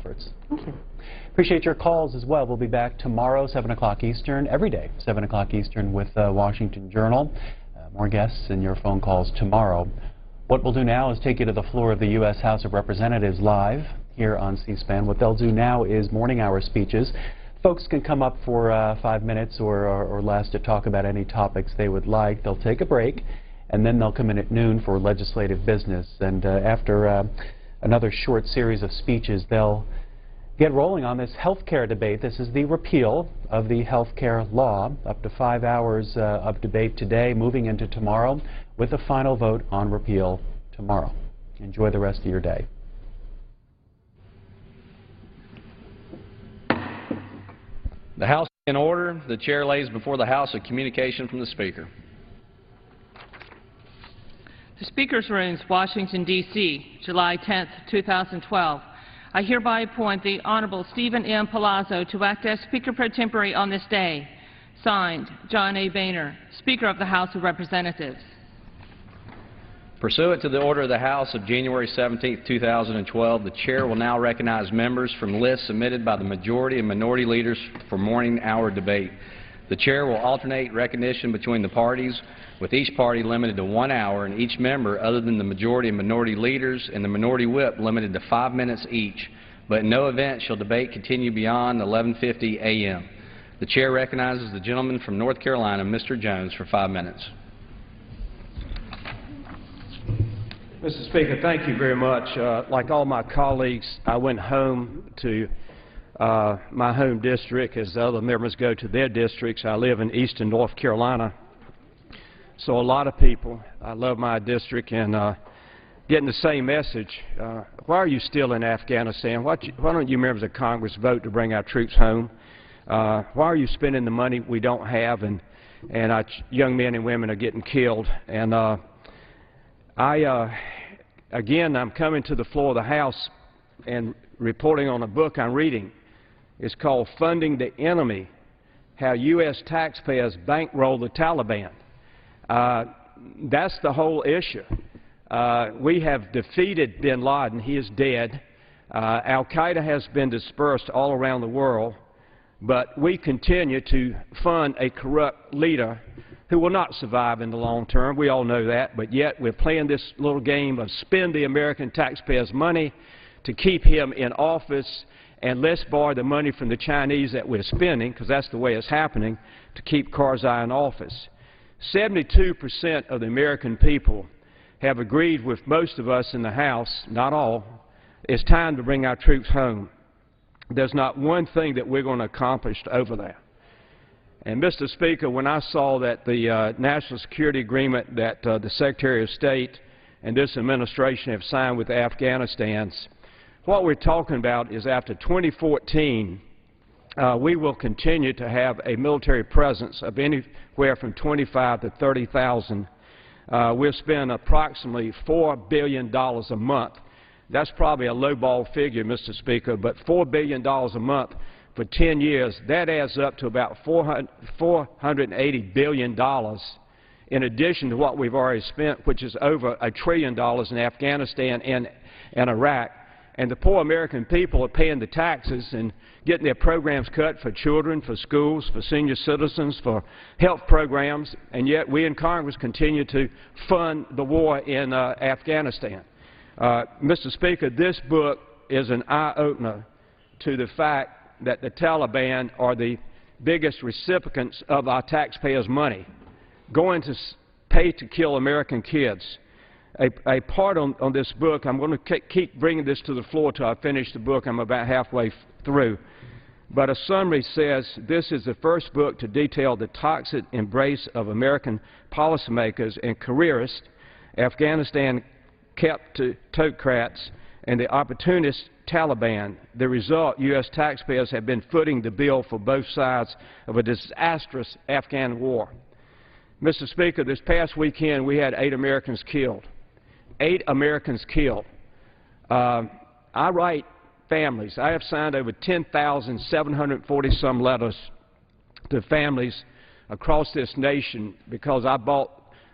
efforts. Thank you. Appreciate your calls as well. We'll be back tomorrow, 7 o'clock Eastern, every day, 7 o'clock Eastern with Washington Journal. More guests and your phone calls tomorrow. What we'll do now is take you to the floor of the U.S. House of Representatives live here on C-SPAN. What they'll do now is morning hour speeches. Folks can come up for 5 minutes or less to talk about any topics they would like. They'll take a break, and then they'll come in at noon for legislative business. And after another short series of speeches, they'll get rolling on this health care debate. This is the repeal of the health care law. Up to 5 hours of debate today, moving into tomorrow, with a final vote on repeal tomorrow. Enjoy the rest of your day. The House in order. The chair lays before the House a communication from the Speaker. The Speaker's Rooms, Washington, D.C., July 10, 2012. I hereby appoint the Honorable Stephen M. Palazzo to act as Speaker pro tempore on this day. Signed, John A. Boehner, Speaker of the House of Representatives. Pursuant to the order of the House of January 17, 2012, the Chair will now recognize members from lists submitted by the majority and minority leaders for morning hour debate. The Chair will alternate recognition between the parties, with each party limited to 1 hour and each member other than the majority and minority leaders and the minority whip limited to 5 minutes each, but in no event shall debate continue beyond 11:50 a.m. The Chair recognizes the gentleman from North Carolina, Mr. Jones, for 5 minutes. Mr. Speaker, thank you very much. Like all my colleagues, I went home to my home district as the other members go to their districts. I live in eastern North Carolina. So a lot of people, I love my district, and getting the same message. Why are you still in Afghanistan? Why don't you members of Congress vote to bring our troops home? Why are you spending the money we don't have, and our young men and women are getting killed? And again, I'm coming to the floor of the House and reporting on a book I'm reading. It's called Funding the Enemy, How U.S. Taxpayers Bankroll the Taliban. That's the whole issue. We have defeated bin Laden. He is dead. Al-Qaeda has been dispersed all around the world, but we continue to fund a corrupt leader who will not survive in the long term. We all know that, but yet we're playing this little game of spend the American taxpayers' money to keep him in office, and let's borrow the money from the Chinese that we're spending, because that's the way it's happening, to keep Karzai in office. 72% of the American people have agreed with most of us in the House, not all, it's time to bring our troops home. There's not one thing that we're going to accomplish over there. And, Mr. Speaker, when I saw that the national security agreement that the Secretary of State and this administration have signed with Afghanistan, what we're talking about is after 2014, we will continue to have a military presence of anywhere from 25 to 30,000. We'll spend approximately $4 billion a month. That's probably a lowball figure, Mr. Speaker, but $4 billion a month for 10 years, that adds up to about $480 billion in addition to what we've already spent, which is over $1 trillion in Afghanistan and Iraq. And the poor American people are paying the taxes and getting their programs cut for children, for schools, for senior citizens, for health programs, and yet we in Congress continue to fund the war in Afghanistan. Mr. Speaker, this book is an eye-opener to the fact that the Taliban are the biggest recipients of our taxpayers' money, going to pay to kill American kids. A part on this book, I'm going to keep bringing this to the floor till I finish the book. I'm about halfway through. But a summary says this is the first book to detail the toxic embrace of American policymakers and careerists, Afghanistan kleptocrats, and the opportunist Taliban. The result, U.S. taxpayers have been footing the bill for both sides of a disastrous Afghan war. Mr. Speaker, this past weekend we had 8 Americans killed. 8 Americans killed. I write families. I have signed over 10,740-some letters to families across this nation because I bought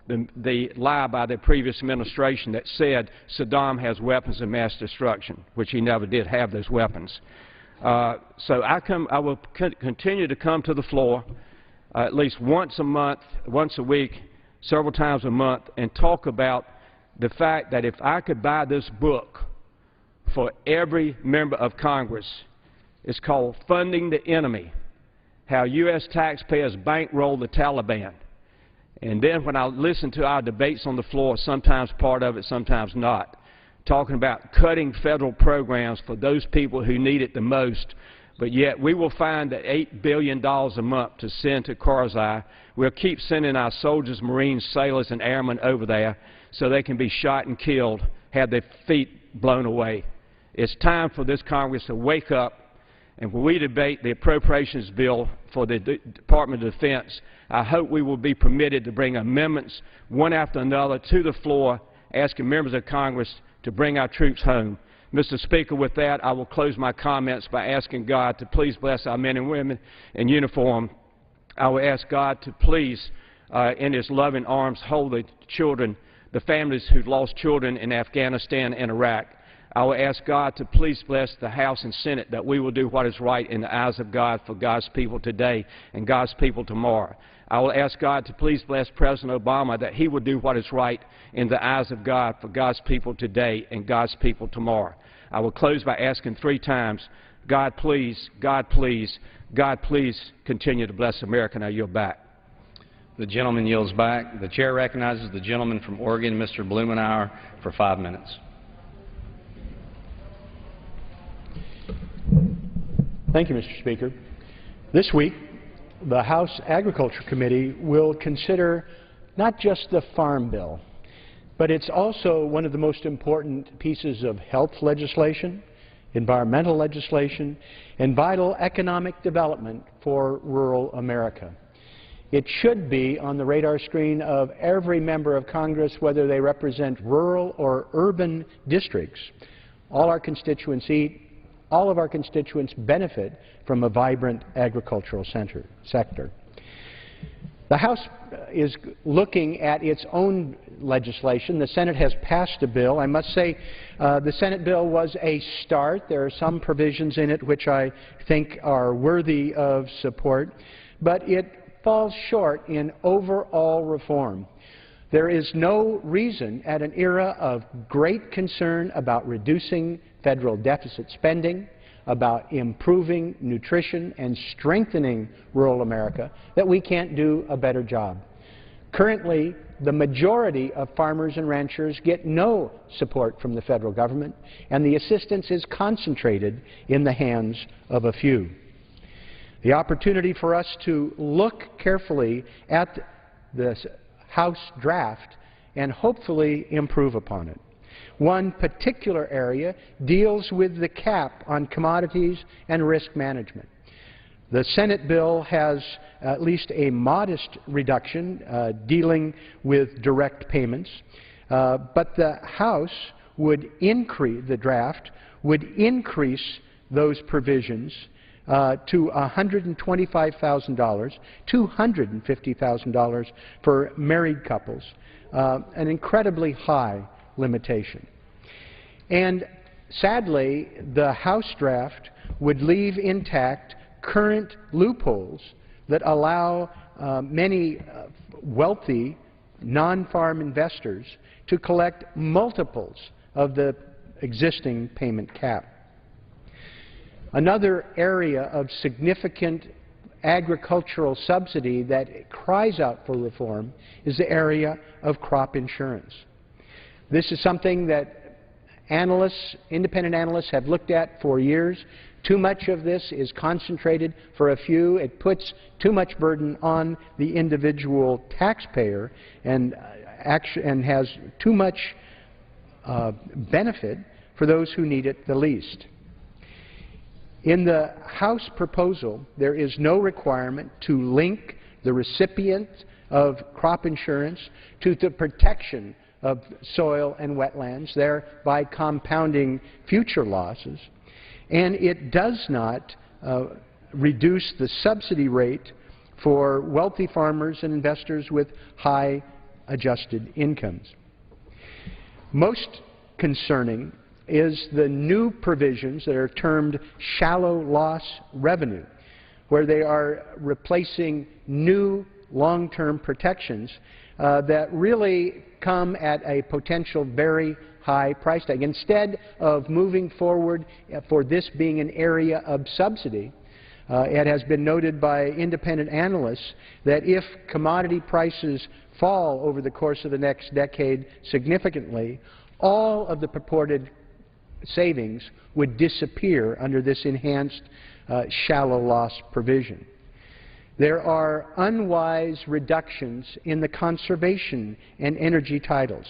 the lie by the previous administration that said Saddam has weapons of mass destruction, which he never did have those weapons. So I will continue to come to the floor at least once a month, once a week, several times a month, and talk about the fact that if I could buy this book for every member of Congress, it's called Funding the Enemy, How U.S. Taxpayers Bankroll the Taliban. And then when I listen to our debates on the floor, sometimes part of it, sometimes not, talking about cutting federal programs for those people who need it the most, but yet we will find that $8 billion a month to send to Karzai. We'll keep sending our soldiers, Marines, sailors, and airmen over there so they can be shot and killed, have their feet blown away. It's time for this Congress to wake up. And when we debate the appropriations bill for the Department of Defense, I hope we will be permitted to bring amendments one after another to the floor, asking members of Congress to bring our troops home. Mr. Speaker, with that, I will close my comments by asking God to please bless our men and women in uniform. I will ask God to please, in His loving arms, hold the children, the families who've lost children in Afghanistan and Iraq. I will ask God to please bless the House and Senate, that we will do what is right in the eyes of God for God's people today and God's people tomorrow. I will ask God to please bless President Obama, that he will do what is right in the eyes of God for God's people today and God's people tomorrow. I will close by asking 3 times, God please, God please, God please continue to bless America. Now yield back. The gentleman yields back. The chair recognizes the gentleman from Oregon, Mr. Blumenauer, for 5 minutes. Thank you, Mr. Speaker. This week, the House Agriculture Committee will consider not just the Farm Bill, but it's also one of the most important pieces of health legislation, environmental legislation, and vital economic development for rural America. It should be on the radar screen of every member of Congress, whether they represent rural or urban districts. All of our constituents benefit from a vibrant agricultural sector. The House is looking at its own legislation. The Senate has passed a bill. I must say the Senate bill was a start. There are some provisions in it which I think are worthy of support, but it falls short in overall reform. There is no reason at an era of great concern about reducing federal deficit spending, about improving nutrition and strengthening rural America, that we can't do a better job. Currently, the majority of farmers and ranchers get no support from the federal government, and the assistance is concentrated in the hands of a few. The opportunity for us to look carefully at the House draft and hopefully improve upon it. One particular area deals with the cap on commodities and risk management. The Senate bill has at least a modest reduction dealing with direct payments, but the House would increase, the draft would increase those provisions to $125,000, $250,000 for married couples, an incredibly high limitation. And sadly, the House draft would leave intact current loopholes that allow many wealthy non-farm investors to collect multiples of the existing payment cap. Another area of significant agricultural subsidy that cries out for reform is the area of crop insurance. This is something that analysts, independent analysts, have looked at for years. Too much of this is concentrated for a few. It puts too much burden on the individual taxpayer and has too much benefit for those who need it the least. In the House proposal, there is no requirement to link the recipient of crop insurance to the protection of soil and wetlands, thereby compounding future losses. And it does not reduce the subsidy rate for wealthy farmers and investors with high adjusted incomes. Most concerning is the new provisions that are termed shallow loss revenue, where they are replacing new long-term protections that really come at a potential very high price tag. Instead of moving forward for this being an area of subsidy, it has been noted by independent analysts that if commodity prices fall over the course of the next decade significantly, all of the purported savings would disappear under this enhanced shallow loss provision. There are unwise reductions in the conservation and energy titles.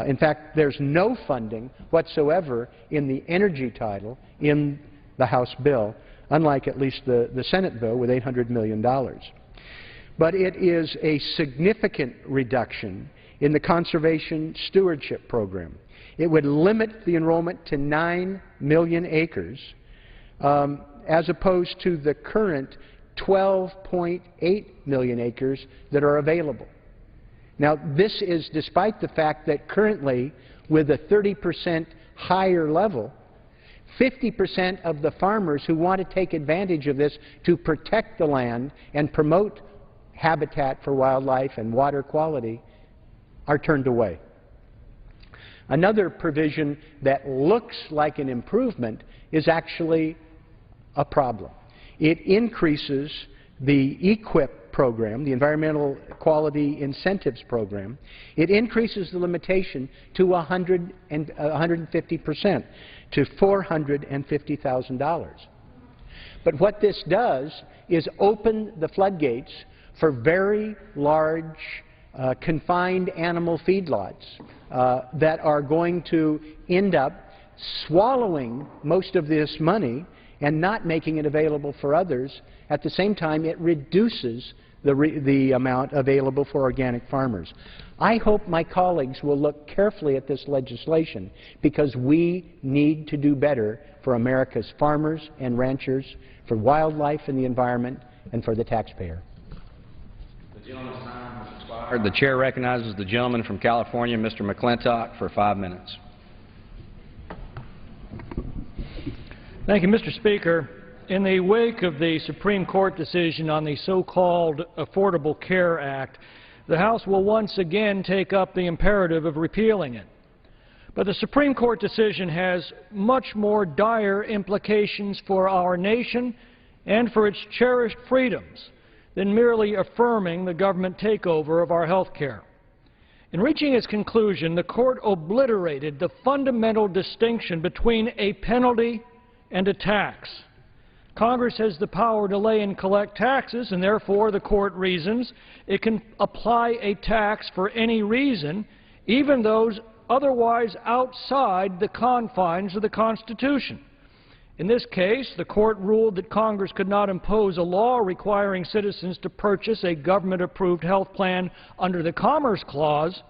In fact, there's no funding whatsoever in the energy title in the House bill, unlike at least the Senate bill with $800 million. But it is a significant reduction in the conservation stewardship program. It would limit the enrollment to 9 million acres as opposed to the current 12.8 million acres that are available. Now, this is despite the fact that currently, with a 30% higher level, 50% of the farmers who want to take advantage of this to protect the land and promote habitat for wildlife and water quality are turned away. Another provision that looks like an improvement is actually a problem. It increases the EQIP program, the Environmental Quality Incentives Program. It increases the limitation to 150%, to $450,000. But what this does is open the floodgates for very large confined animal feedlots that are going to end up swallowing most of this money and not making it available for others. At the same time, it reduces the amount available for organic farmers. I hope my colleagues will look carefully at this legislation because we need to do better for America's farmers and ranchers, for wildlife and the environment, and for the taxpayer. The gentleman's time has expired. The chair recognizes the gentleman from California, Mr. McClintock, for 5 minutes. Thank you, Mr. Speaker. In the wake of the Supreme Court decision on the so-called Affordable Care Act, the House will once again take up the imperative of repealing it. But the Supreme Court decision has much more dire implications for our nation and for its cherished freedoms than merely affirming the government takeover of our health care. In reaching its conclusion, the Court obliterated the fundamental distinction between a penalty and a tax. Congress has the power to lay and collect taxes, and therefore, the Court reasons, it can apply a tax for any reason, even those otherwise outside the confines of the Constitution. In this case, the Court ruled that Congress could not impose a law requiring citizens to purchase a government-approved health plan under the Commerce Clause,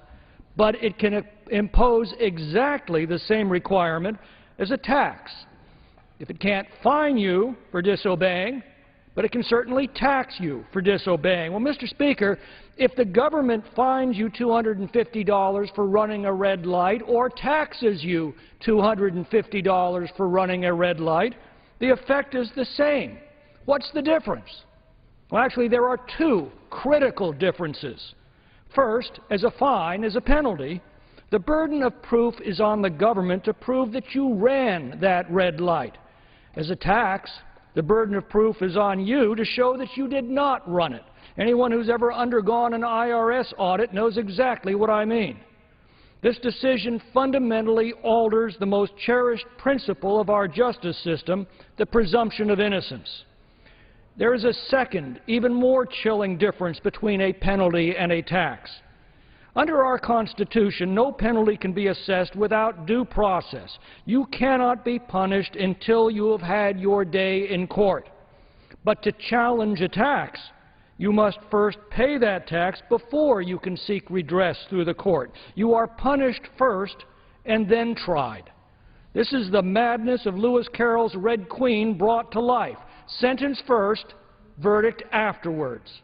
but it can impose exactly the same requirement as a tax. If it can't fine you for disobeying, but it can certainly tax you for disobeying. Well, Mr. Speaker, if the government fines you $250 for running a red light or taxes you $250 for running a red light, the effect is the same. What's the difference? Well, actually, there are two critical differences. First, as a fine, as a penalty, the burden of proof is on the government to prove that you ran that red light. As a tax, the burden of proof is on you to show that you did not run it. Anyone who's ever undergone an IRS audit knows exactly what I mean. This decision fundamentally alters the most cherished principle of our justice system, the presumption of innocence. There is a second, even more chilling difference between a penalty and a tax. Under our Constitution, no penalty can be assessed without due process. You cannot be punished until you have had your day in court. But to challenge a tax, you must first pay that tax before you can seek redress through the court. You are punished first and then tried. This is the madness of Lewis Carroll's Red Queen brought to life. Sentence first, verdict afterwards.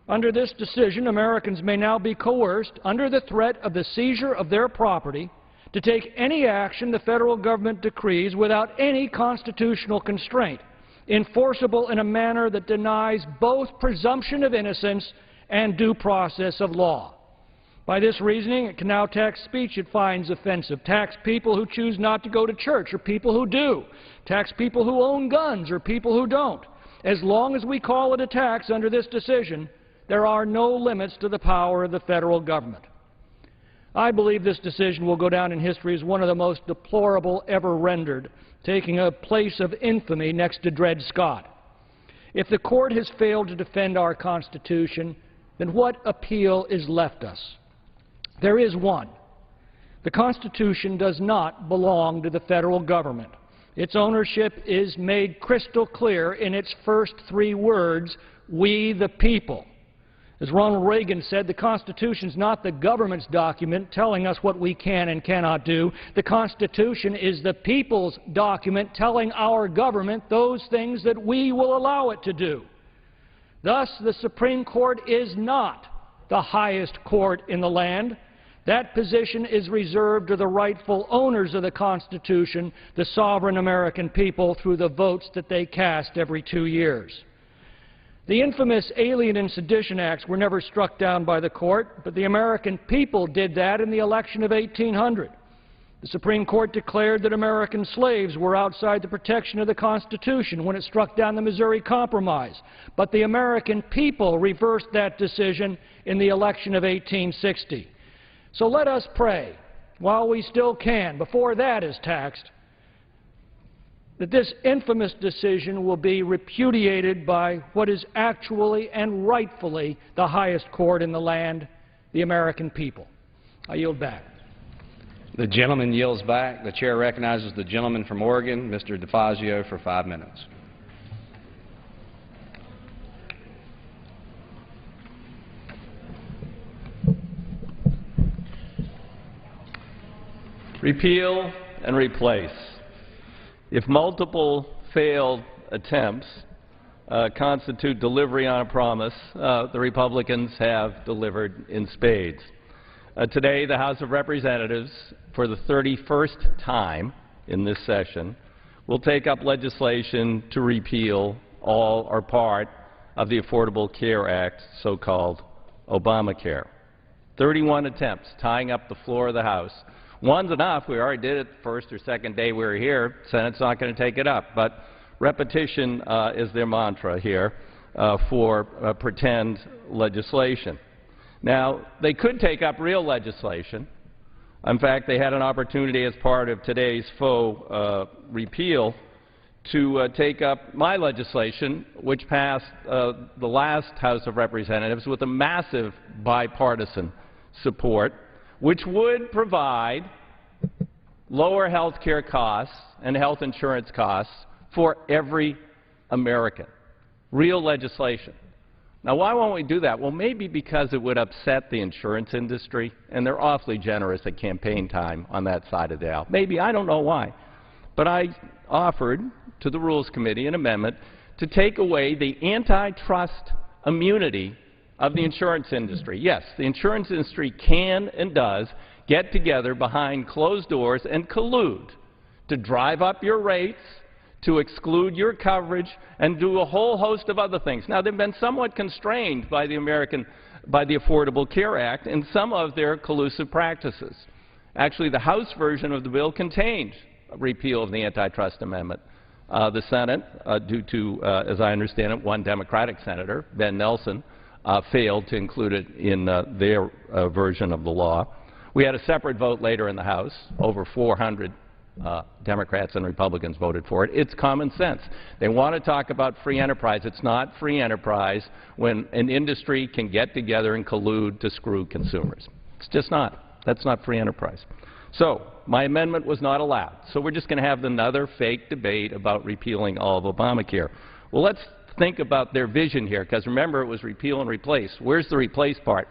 Under this decision, Americans may now be coerced, under the threat of the seizure of their property, to take any action the federal government decrees without any constitutional constraint, enforceable in a manner that denies both presumption of innocence and due process of law. By this reasoning, it can now tax speech it finds offensive, tax people who choose not to go to church or people who do, tax people who own guns or people who don't. As long as we call it a tax under this decision, there are no limits to the power of the federal government. I believe this decision will go down in history as one of the most deplorable ever rendered, taking a place of infamy next to Dred Scott. If the court has failed to defend our Constitution, then what appeal is left us? There is one. The Constitution does not belong to the federal government. Its ownership is made crystal clear in its first three words, "We the people." As Ronald Reagan said, the Constitution is not the government's document telling us what we can and cannot do. The Constitution is the people's document telling our government those things that we will allow it to do. Thus, the Supreme Court is not the highest court in the land. That position is reserved to the rightful owners of the Constitution, the sovereign American people, through the votes that they cast every 2 years. The infamous Alien and Sedition Acts were never struck down by the court, but the American people did that in the election of 1800. The Supreme Court declared that American slaves were outside the protection of the Constitution when it struck down the Missouri Compromise, but the American people reversed that decision in the election of 1860. So let us pray, while we still can, before that is taxed, that this infamous decision will be repudiated by what is actually and rightfully the highest court in the land, the American people. I yield back. The gentleman yields back. The chair recognizes the gentleman from Oregon, Mr. DeFazio, for 5 minutes. Repeal and replace. If multiple failed attempts constitute delivery on a promise, the Republicans have delivered in spades. Today, the House of Representatives, for the 31st time in this session, will take up legislation to repeal all or part of the Affordable Care Act, so-called Obamacare. 31 attempts tying up the floor of the House. One's enough. We already did it the first or second day we were here. Senate's not going to take it up. But repetition is their mantra here for pretend legislation. Now, they could take up real legislation. In fact, they had an opportunity as part of today's faux repeal to take up my legislation, which passed the last House of Representatives with a massive bipartisan support, which would provide lower health care costs and health insurance costs for every American. Real legislation. Now, why won't we do that? Well, maybe because it would upset the insurance industry, and they're awfully generous at campaign time on that side of the aisle. Maybe, I don't know why. But I offered to the Rules Committee an amendment to take away the antitrust immunity of the insurance industry. Yes, the insurance industry can and does get together behind closed doors and collude to drive up your rates, to exclude your coverage, and do a whole host of other things. Now, they've been somewhat constrained by the Affordable Care Act in some of their collusive practices. Actually, the House version of the bill contained a repeal of the antitrust amendment. The Senate, due to, as I understand it, one Democratic senator, Ben Nelson, failed to include it in their version of the law. We had a separate vote later in the House. Over 400 Democrats and Republicans voted for it. It's common sense. They want to talk about free enterprise. It's not free enterprise when an industry can get together and collude to screw consumers. It's just not. That's not free enterprise. So my amendment was not allowed. So we're just going to have another fake debate about repealing all of Obamacare. Well, let's think about their vision here, because remember, it was repeal and replace. Where's the replace part?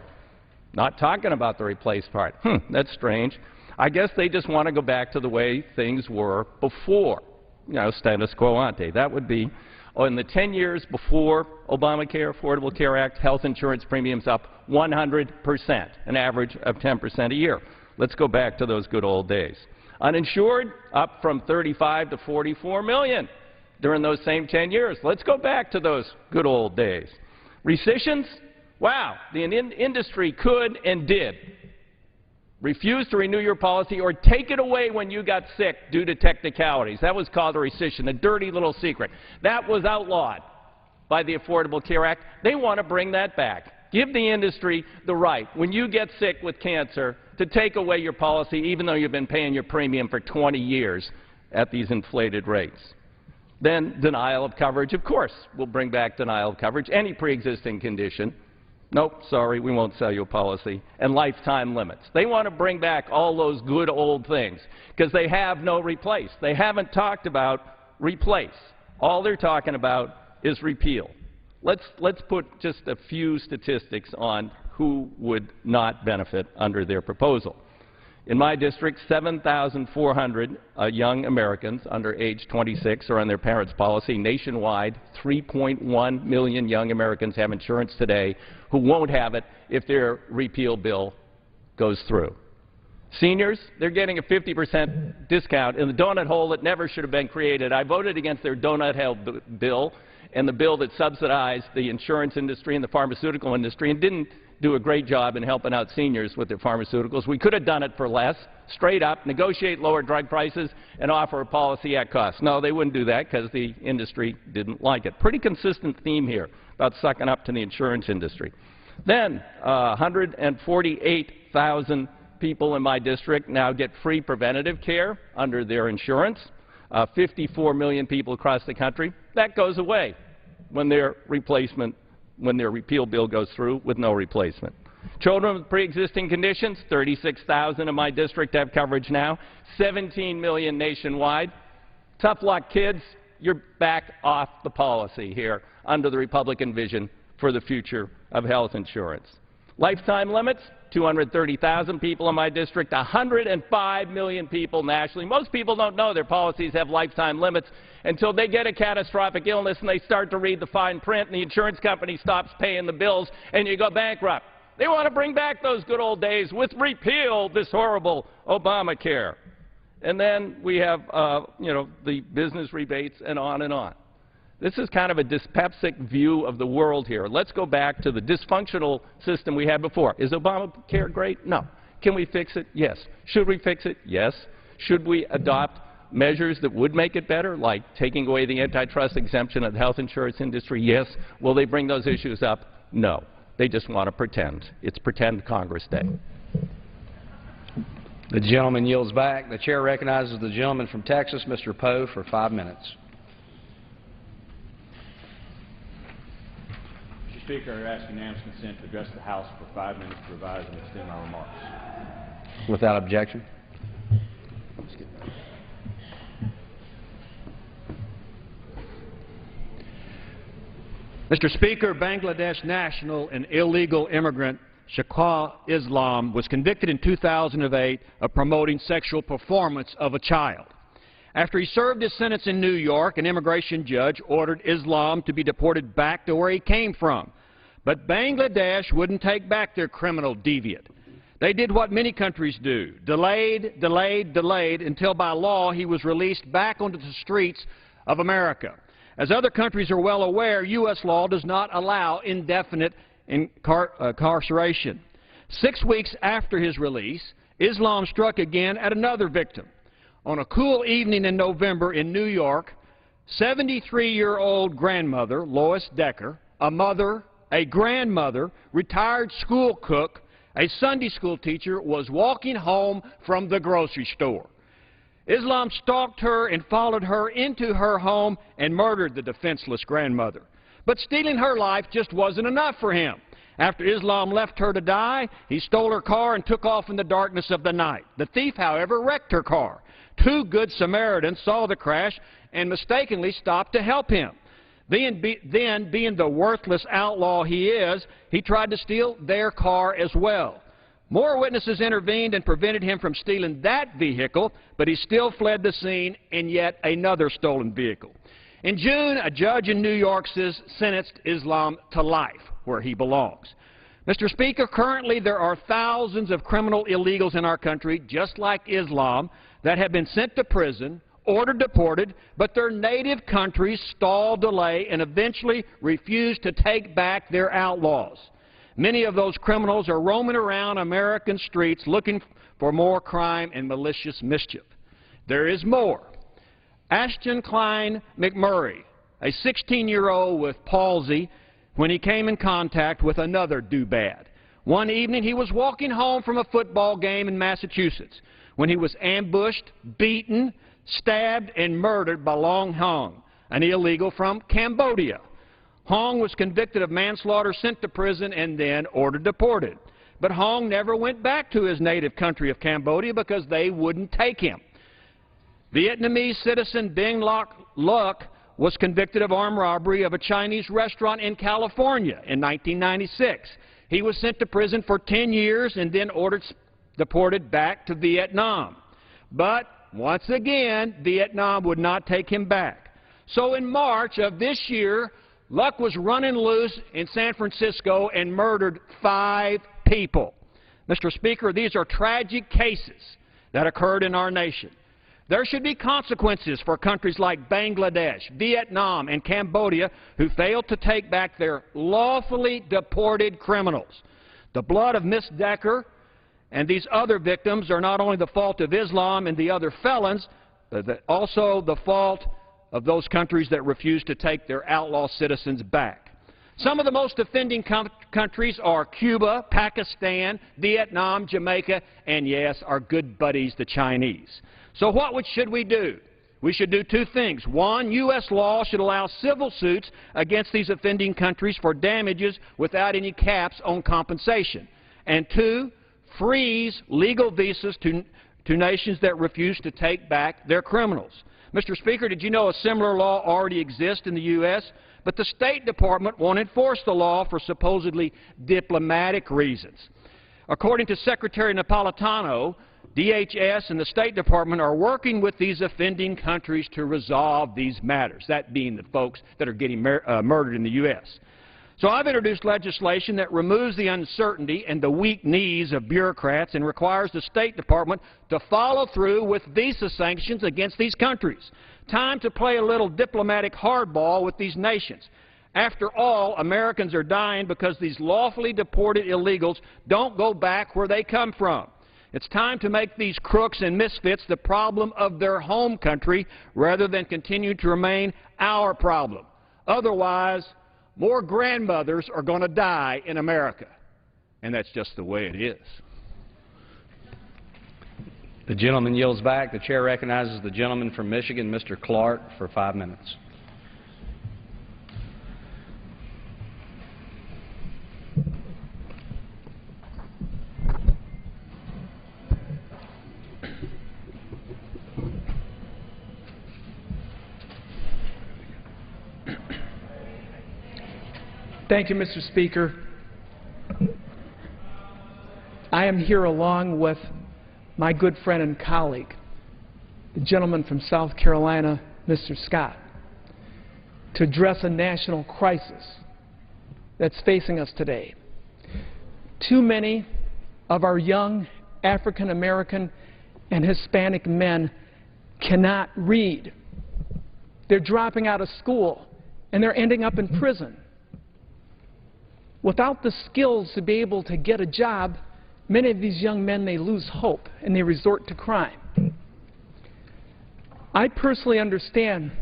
Not talking about the replace part. That's strange. I guess they just want to go back to the way things were before, you know, status quo ante. That would be In the 10 years before Obamacare, Affordable Care Act, health insurance premiums up 100%, an average of 10% a year. Let's go back to those good old days. Uninsured, up from 35 to 44 million during those same 10 years. Let's go back to those good old days. Rescissions, wow, the industry could and did refuse to renew your policy or take it away when you got sick due to technicalities. That was called a rescission, a dirty little secret. That was outlawed by the Affordable Care Act. They want to bring that back. Give the industry the right, when you get sick with cancer, to take away your policy even though you've been paying your premium for 20 years at these inflated rates. Then denial of coverage, of course, we'll bring back denial of coverage. Any pre-existing condition. Nope, sorry, we won't sell you a policy. And lifetime limits. They want to bring back all those good old things because they have no replace. They haven't talked about replace. All they're talking about is repeal. Let's put just a few statistics on who would not benefit under their proposal. In my district, 7,400 young Americans under age 26 are on their parents' policy. Nationwide, 3.1 million young Americans have insurance today who won't have it if their repeal bill goes through. Seniors, they're getting a 50% discount in the donut hole that never should have been created. I voted against their donut hole bill and the bill that subsidized the insurance industry and the pharmaceutical industry and didn't do a great job in helping out seniors with their pharmaceuticals. We could have done it for less, straight up, negotiate lower drug prices, and offer a policy at cost. No, they wouldn't do that because the industry didn't like it. Pretty consistent theme here about sucking up to the insurance industry. Then 148,000 people in my district now get free preventative care under their insurance. 54 million people across the country. That goes away when their repeal bill goes through with no replacement. Children with pre-existing conditions, 36,000 in my district have coverage now, 17 million nationwide. Tough luck, kids. You're back off the policy here under the Republican vision for the future of health insurance. Lifetime limits, 230,000 people in my district, 105 million people nationally. Most people don't know their policies have lifetime limits until they get a catastrophic illness and they start to read the fine print and the insurance company stops paying the bills and you go bankrupt. They want to bring back those good old days with repeal this horrible Obamacare. And then we have, the business rebates and on and on. This is kind of a dyspeptic view of the world here. Let's go back to the dysfunctional system we had before. Is Obamacare great? No. Can we fix it? Yes. Should we fix it? Yes. Should we adopt measures that would make it better, like taking away the antitrust exemption of the health insurance industry? Yes. Will they bring those issues up? No. They just want to pretend. It's Pretend Congress Day. The gentleman yields back. The chair recognizes the gentleman from Texas, Mr. Poe, for 5 minutes. Mr. Speaker, I ask unanimous consent to address the House for 5 minutes to revise and extend my remarks. Without objection. Mr. Speaker, Bangladesh national and illegal immigrant Shaqqa Islam was convicted in 2008 of promoting sexual performance of a child. After he served his sentence in New York, an immigration judge ordered Islam to be deported back to where he came from. But Bangladesh wouldn't take back their criminal deviant. They did what many countries do, delayed until by law he was released back onto the streets of America. As other countries are well aware, U.S. law does not allow indefinite incarceration. 6 weeks after his release, Islam struck again at another victim. On a cool evening in November in New York, 73-year-old grandmother Lois Decker, a mother, a grandmother, retired school cook, a Sunday school teacher, was walking home from the grocery store. Islam stalked her and followed her into her home and murdered the defenseless grandmother. But stealing her life just wasn't enough for him. After Islam left her to die, he stole her car and took off in the darkness of the night. The thief, however, wrecked her car. 2 good Samaritans saw the crash and mistakenly stopped to help him. Then, being the worthless outlaw he is, he tried to steal their car as well. More witnesses intervened and prevented him from stealing that vehicle, but he still fled the scene in yet another stolen vehicle. In June, a judge in New York sentenced Islam to life, where he belongs. Mr. Speaker, currently there are thousands of criminal illegals in our country, just like Islam, that have been sent to prison, ordered deported, but their native countries stall, delay, and eventually refuse to take back their outlaws. Many of those criminals are roaming around American streets looking for more crime and malicious mischief. There is more. Ashton Klein McMurray, a 16-year-old with palsy, when he came in contact with another do-bad. One evening he was walking home from a football game in Massachusetts when he was ambushed, beaten, stabbed, and murdered by Long Hong, an illegal from Cambodia. Hong was convicted of manslaughter, sent to prison, and then ordered deported. But Hong never went back to his native country of Cambodia because they wouldn't take him. Vietnamese citizen Binh Loc was convicted of armed robbery of a Chinese restaurant in California in 1996. He was sent to prison for 10 years and then deported back to Vietnam. But once again, Vietnam would not take him back. So in March of this year, Luck was running loose in San Francisco and murdered 5 people. Mr. Speaker, these are tragic cases that occurred in our nation. There should be consequences for countries like Bangladesh, Vietnam, and Cambodia who failed to take back their lawfully deported criminals. The blood of Miss Decker and these other victims are not only the fault of Islam and the other felons, but also the fault of those countries that refuse to take their outlaw citizens back. Some of the most offending countries are Cuba, Pakistan, Vietnam, Jamaica, and yes, our good buddies, the Chinese. So what should we do? We should do 2 things. 1, U.S. law should allow civil suits against these offending countries for damages without any caps on compensation. And 2, freeze legal visas to nations that refuse to take back their criminals. Mr. Speaker, did you know a similar law already exists in the U.S.? But the State Department won't enforce the law for supposedly diplomatic reasons. According to Secretary Napolitano, DHS and the State Department are working with these offending countries to resolve these matters, that being the folks that are getting murdered in the U.S. So I've introduced legislation that removes the uncertainty and the weak knees of bureaucrats and requires the State Department to follow through with visa sanctions against these countries. Time to play a little diplomatic hardball with these nations. After all, Americans are dying because these lawfully deported illegals don't go back where they come from. It's time to make these crooks and misfits the problem of their home country rather than continue to remain our problem. Otherwise, more grandmothers are going to die in America, and that's just the way it is. The gentleman yields back. The chair recognizes the gentleman from Michigan, Mr. Clark, for 5 minutes. Thank you, Mr. Speaker. I am here along with my good friend and colleague, the gentleman from South Carolina, Mr. Scott, to address a national crisis that's facing us today. Too many of our young African American and Hispanic men cannot read. They're dropping out of school and they're ending up in prison. Without the skills to be able to get a job, many of these young men, they lose hope and they resort to crime. I personally understand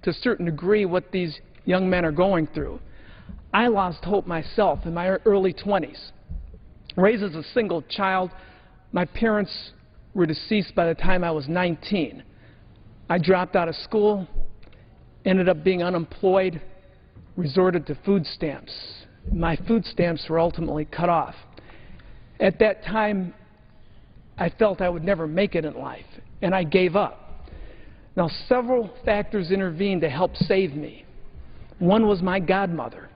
to a certain degree what these young men are going through. I lost hope myself in my early 20s. Raised as a single child, my parents were deceased by the time I was 19. I dropped out of school, ended up being unemployed, resorted to food stamps. My food stamps were ultimately cut off. At that time, I felt I would never make it in life, and I gave up. Now, several factors intervened to help save me. One was my godmother,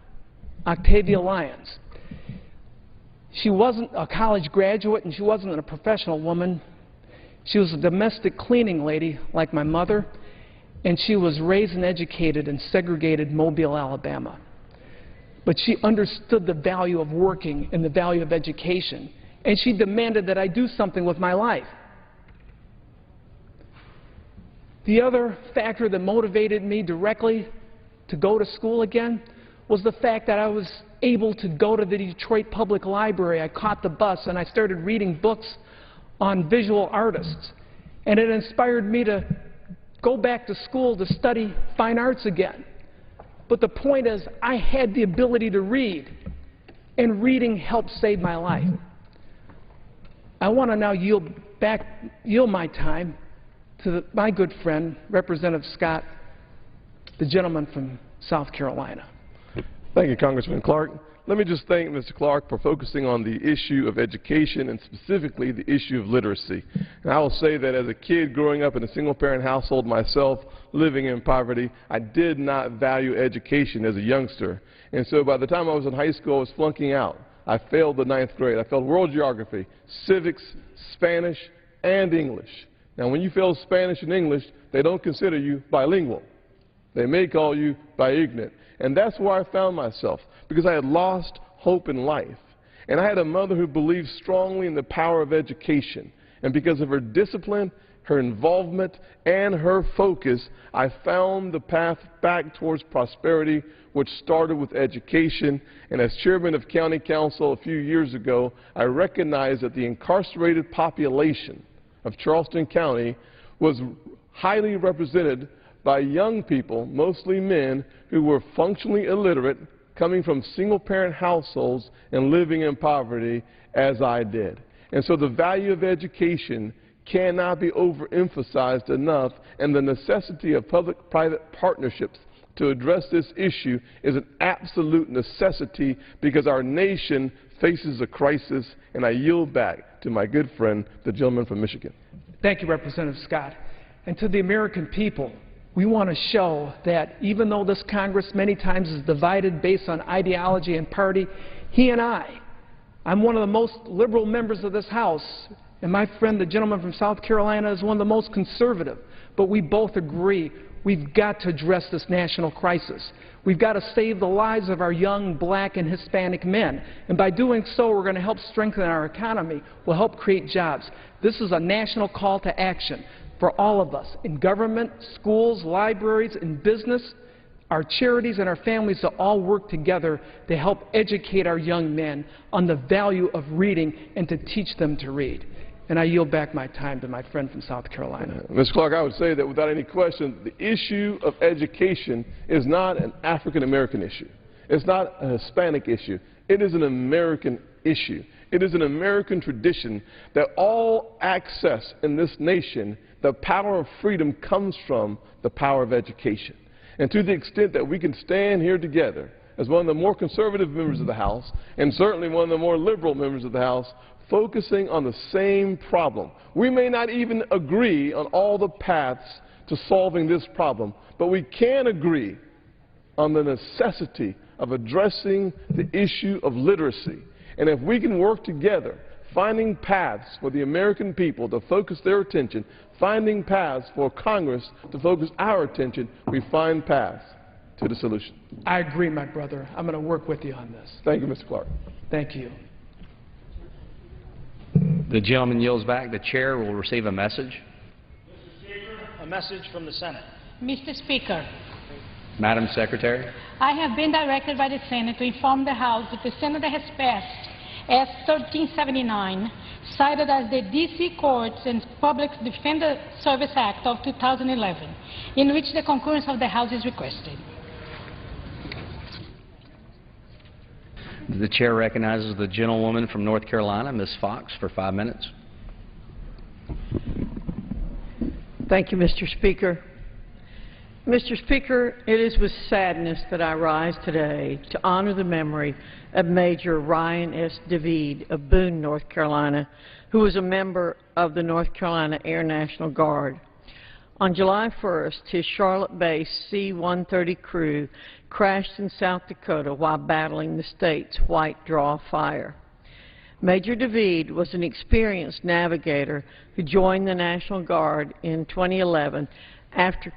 Octavia Lyons. She wasn't a college graduate, and she wasn't a professional woman. She was a domestic cleaning lady like my mother, and she was raised and educated in segregated Mobile, Alabama. But she understood the value of working and the value of education, and she demanded that I do something with my life. The other factor that motivated me directly to go to school again was the fact that I was able to go to the Detroit Public Library. I caught the bus and I started reading books on visual artists. And it inspired me to go back to school to study fine arts again. But the point is, I had the ability to read, and reading helped save my life. I want to now yield my time to my good friend, Representative Scott, the gentleman from South Carolina. Thank you, Congressman Clark. Let me just thank Mr. Clark for focusing on the issue of education and specifically the issue of literacy. And I will say that as a kid growing up in a single-parent household myself, living in poverty, I did not value education as a youngster. And so by the time I was in high school, I was flunking out. I failed the 9th grade. I failed world geography, civics, Spanish, and English. Now, when you fail Spanish and English, they don't consider you bilingual. They may call you bi-ignorant. And that's where I found myself, because I had lost hope in life. And I had a mother who believed strongly in the power of education. And because of her discipline, her involvement, and her focus, I found the path back towards prosperity, which started with education. And as chairman of county council a few years ago, I recognized that the incarcerated population of Charleston County was highly represented by young people, mostly men, who were functionally illiterate, coming from single-parent households and living in poverty, as I did. And so the value of education cannot be overemphasized enough, and the necessity of public-private partnerships to address this issue is an absolute necessity, because our nation faces a crisis. And I yield back to my good friend, the gentleman from Michigan. Thank you, Representative Scott. And to the American people, we want to show that even though this Congress many times is divided based on ideology and party, he and I'm one of the most liberal members of this House, and my friend, the gentleman from South Carolina, is one of the most conservative. But we both agree we've got to address this national crisis. We've got to save the lives of our young black and Hispanic men. And by doing so, we're going to help strengthen our economy. We'll help create jobs. This is a national call to action for all of us in government, schools, libraries, and business, our charities and our families to all work together to help educate our young men on the value of reading and to teach them to read. And I yield back my time to my friend from South Carolina. Mr. Clark, I would say that without any question, the issue of education is not an African-American issue. It's not a Hispanic issue. It is an American issue. It is an American tradition that all access in this nation, the power of freedom, comes from the power of education. And to the extent that we can stand here together as one of the more conservative members of the House, and certainly one of the more liberal members of the House, focusing on the same problem. We may not even agree on all the paths to solving this problem, but we can agree on the necessity of addressing the issue of literacy. And if we can work together, finding paths for the American people to focus their attention, finding paths for Congress to focus our attention, we find paths to the solution. I agree, my brother. I'm going to work with you on this. Thank you, Mr. Clark. Thank you. The gentleman yields back. The chair will receive a message. Mr. Speaker, a message from the Senate. Mr. Speaker, Madam Secretary. I have been directed by the Senate to inform the House that the Senate has passed S. 1379, cited as the D.C. Courts and Public Defender Service Act of 2011, in which the concurrence of the House is requested. The chair recognizes the gentlewoman from North Carolina, Ms. Fox, for 5 minutes. Thank you, Mr. Speaker. Mr. Speaker, it is with sadness that I rise today to honor the memory of Major Ryan S. David of Boone, North Carolina, who was a member of the North Carolina Air National Guard. On July 1st, his Charlotte-based C-130 crew crashed in South Dakota while battling the state's White Draw Fire. Major David was an experienced navigator who joined the National Guard in 2011 after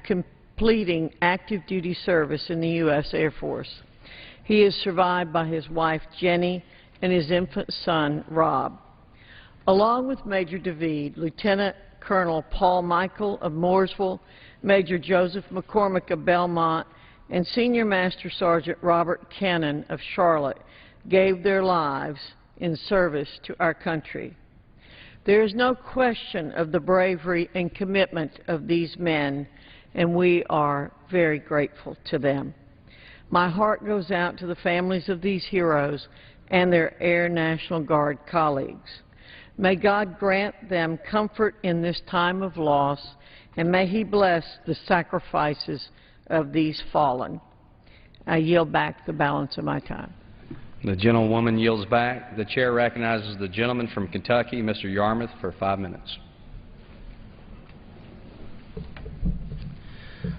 completing active duty service in the U.S. Air Force. He is survived by his wife, Jenny, and his infant son, Rob. Along with Major David, Lieutenant Colonel Paul Michael of Mooresville, Major Joseph McCormick of Belmont, and Senior Master Sergeant Robert Cannon of Charlotte gave their lives in service to our country. There is no question of the bravery and commitment of these men, and we are very grateful to them. My heart goes out to the families of these heroes and their Air National Guard colleagues. May God grant them comfort in this time of loss, and may He bless the sacrifices of these fallen. I yield back the balance of my time. The gentlewoman yields back. The chair recognizes the gentleman from Kentucky, Mr. Yarmouth, for 5 minutes.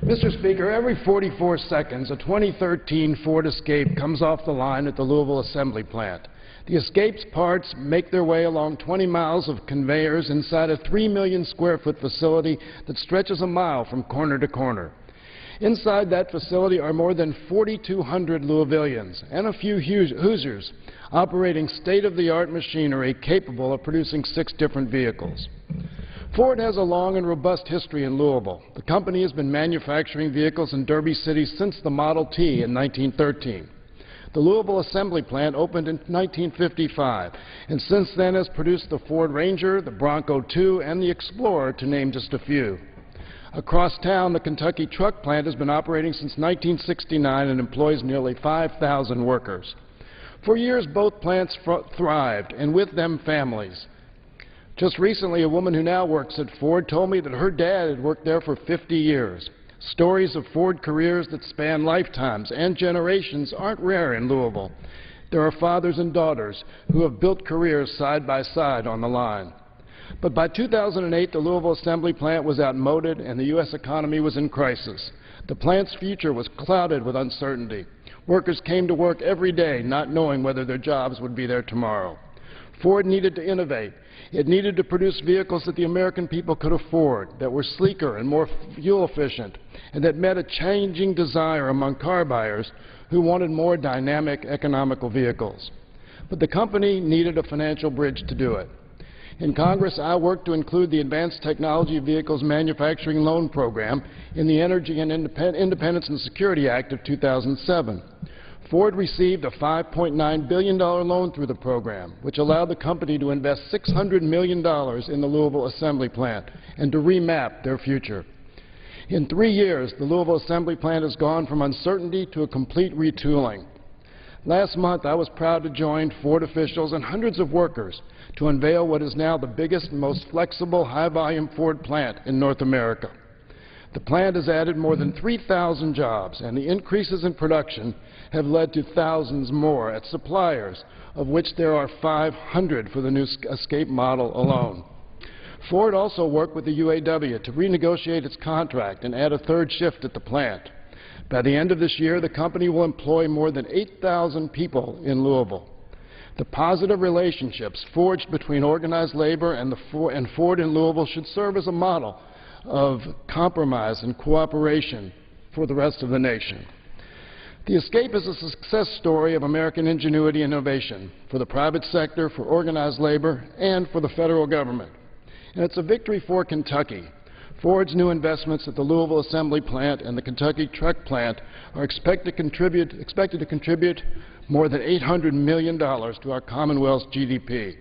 Mr. Speaker, every 44 seconds, a 2013 Ford Escape comes off the line at the Louisville Assembly Plant. The Escape's parts make their way along 20 miles of conveyors inside a 3 million square foot facility that stretches a mile from corner to corner. Inside that facility are more than 4,200 Louisvillians and a few Hoosiers operating state-of-the-art machinery capable of producing 6 different vehicles. Ford has a long and robust history in Louisville. The company has been manufacturing vehicles in Derby City since the Model T in 1913. The Louisville Assembly Plant opened in 1955, and since then has produced the Ford Ranger, the Bronco II, and the Explorer, to name just a few. Across town, the Kentucky Truck Plant has been operating since 1969 and employs nearly 5,000 workers. For years, both plants thrived, and with them, families. Just recently, a woman who now works at Ford told me that her dad had worked there for 50 years. Stories of Ford careers that span lifetimes and generations aren't rare in Louisville. There are fathers and daughters who have built careers side by side on the line. But by 2008, the Louisville Assembly Plant was outmoded and the U.S. economy was in crisis. The plant's future was clouded with uncertainty. Workers came to work every day not knowing whether their jobs would be there tomorrow. Ford needed to innovate. It needed to produce vehicles that the American people could afford, that were sleeker and more fuel efficient, and that met a changing desire among car buyers who wanted more dynamic, economical vehicles. But the company needed a financial bridge to do it. In Congress, I worked to include the Advanced Technology Vehicles Manufacturing Loan Program in the Energy and Independence and Security Act of 2007. Ford received a $5.9 billion loan through the program, which allowed the company to invest $600 million in the Louisville Assembly Plant and to remap their future. In 3 years, the Louisville Assembly Plant has gone from uncertainty to a complete retooling. Last month, I was proud to join Ford officials and hundreds of workers to unveil what is now the biggest and most flexible high-volume Ford plant in North America. The plant has added more than 3,000 jobs, and the increases in production have led to thousands more at suppliers, of which there are 500 for the new Escape model alone. Ford also worked with the UAW to renegotiate its contract and add a 3rd shift at the plant. By the end of this year, the company will employ more than 8,000 people in Louisville. The positive relationships forged between organized labor and Ford in Louisville should serve as a model of compromise and cooperation for the rest of the nation. The Escape is a success story of American ingenuity and innovation for the private sector, for organized labor, and for the federal government. And it's a victory for Kentucky. Ford's new investments at the Louisville Assembly Plant and the Kentucky Truck Plant are expected to contribute more than $800 million to our Commonwealth's GDP.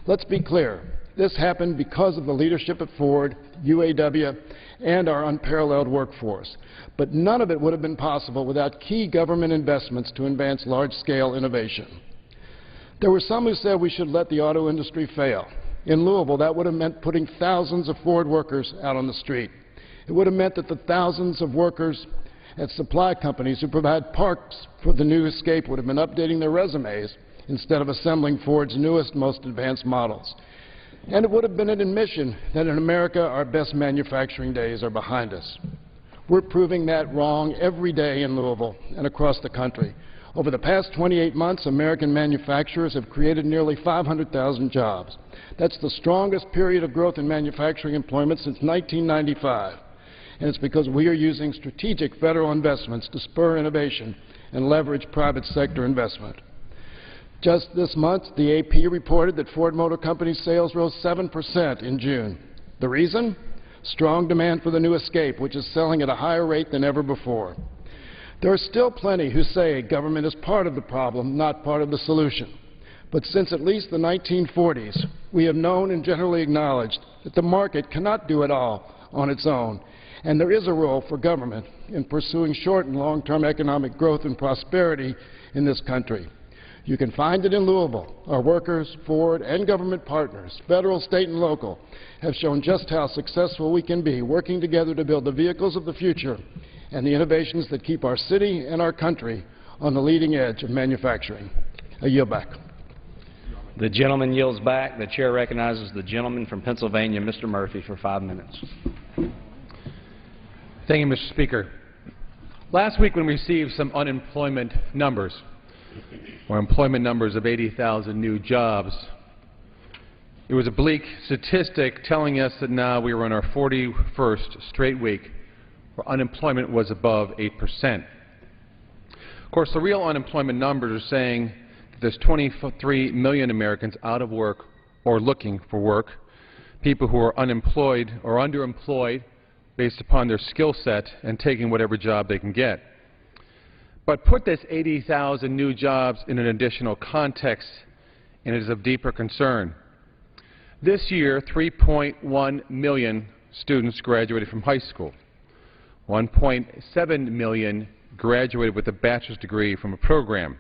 Let's be clear. This happened because of the leadership at Ford, UAW, and our unparalleled workforce. But none of it would have been possible without key government investments to advance large-scale innovation. There were some who said we should let the auto industry fail. In Louisville, that would have meant putting thousands of Ford workers out on the street. It would have meant that the thousands of workers at supply companies who provide parts for the new Escape would have been updating their resumes instead of assembling Ford's newest, most advanced models. And it would have been an admission that in America, our best manufacturing days are behind us. We're proving that wrong every day in Louisville and across the country. Over the past 28 months, American manufacturers have created nearly 500,000 jobs. That's the strongest period of growth in manufacturing employment since 1995. and it's because we are using strategic federal investments to spur innovation and leverage private sector investment. Just this month, the AP reported that Ford Motor Company's sales rose 7% in June. The reason? Strong demand for the new Escape, which is selling at a higher rate than ever before. There are still plenty who say government is part of the problem, not part of the solution. But since at least the 1940s, we have known and generally acknowledged that the market cannot do it all on its own, and there is a role for government in pursuing short and long-term economic growth and prosperity in this country. You can find it in Louisville. Our workers, Ford, and government partners, federal, state, and local, have shown just how successful we can be working together to build the vehicles of the future and the innovations that keep our city and our country on the leading edge of manufacturing. I yield back. The gentleman yields back. The chair recognizes the gentleman from Pennsylvania, Mr. Murphy, for 5 minutes. Thank you, Mr. Speaker. Last week when we received some unemployment numbers, or employment numbers of 80,000 new jobs, it was a bleak statistic telling us that now we were in our 41st straight week where unemployment was above 8%. Of course, the real unemployment numbers are saying that there's 23 million Americans out of work or looking for work, people who are unemployed or underemployed based upon their skill set and taking whatever job they can get. But put this 80,000 new jobs in an additional context, and it is of deeper concern. This year, 3.1 million students graduated from high school. 1.7 million graduated with a bachelor's degree from a program.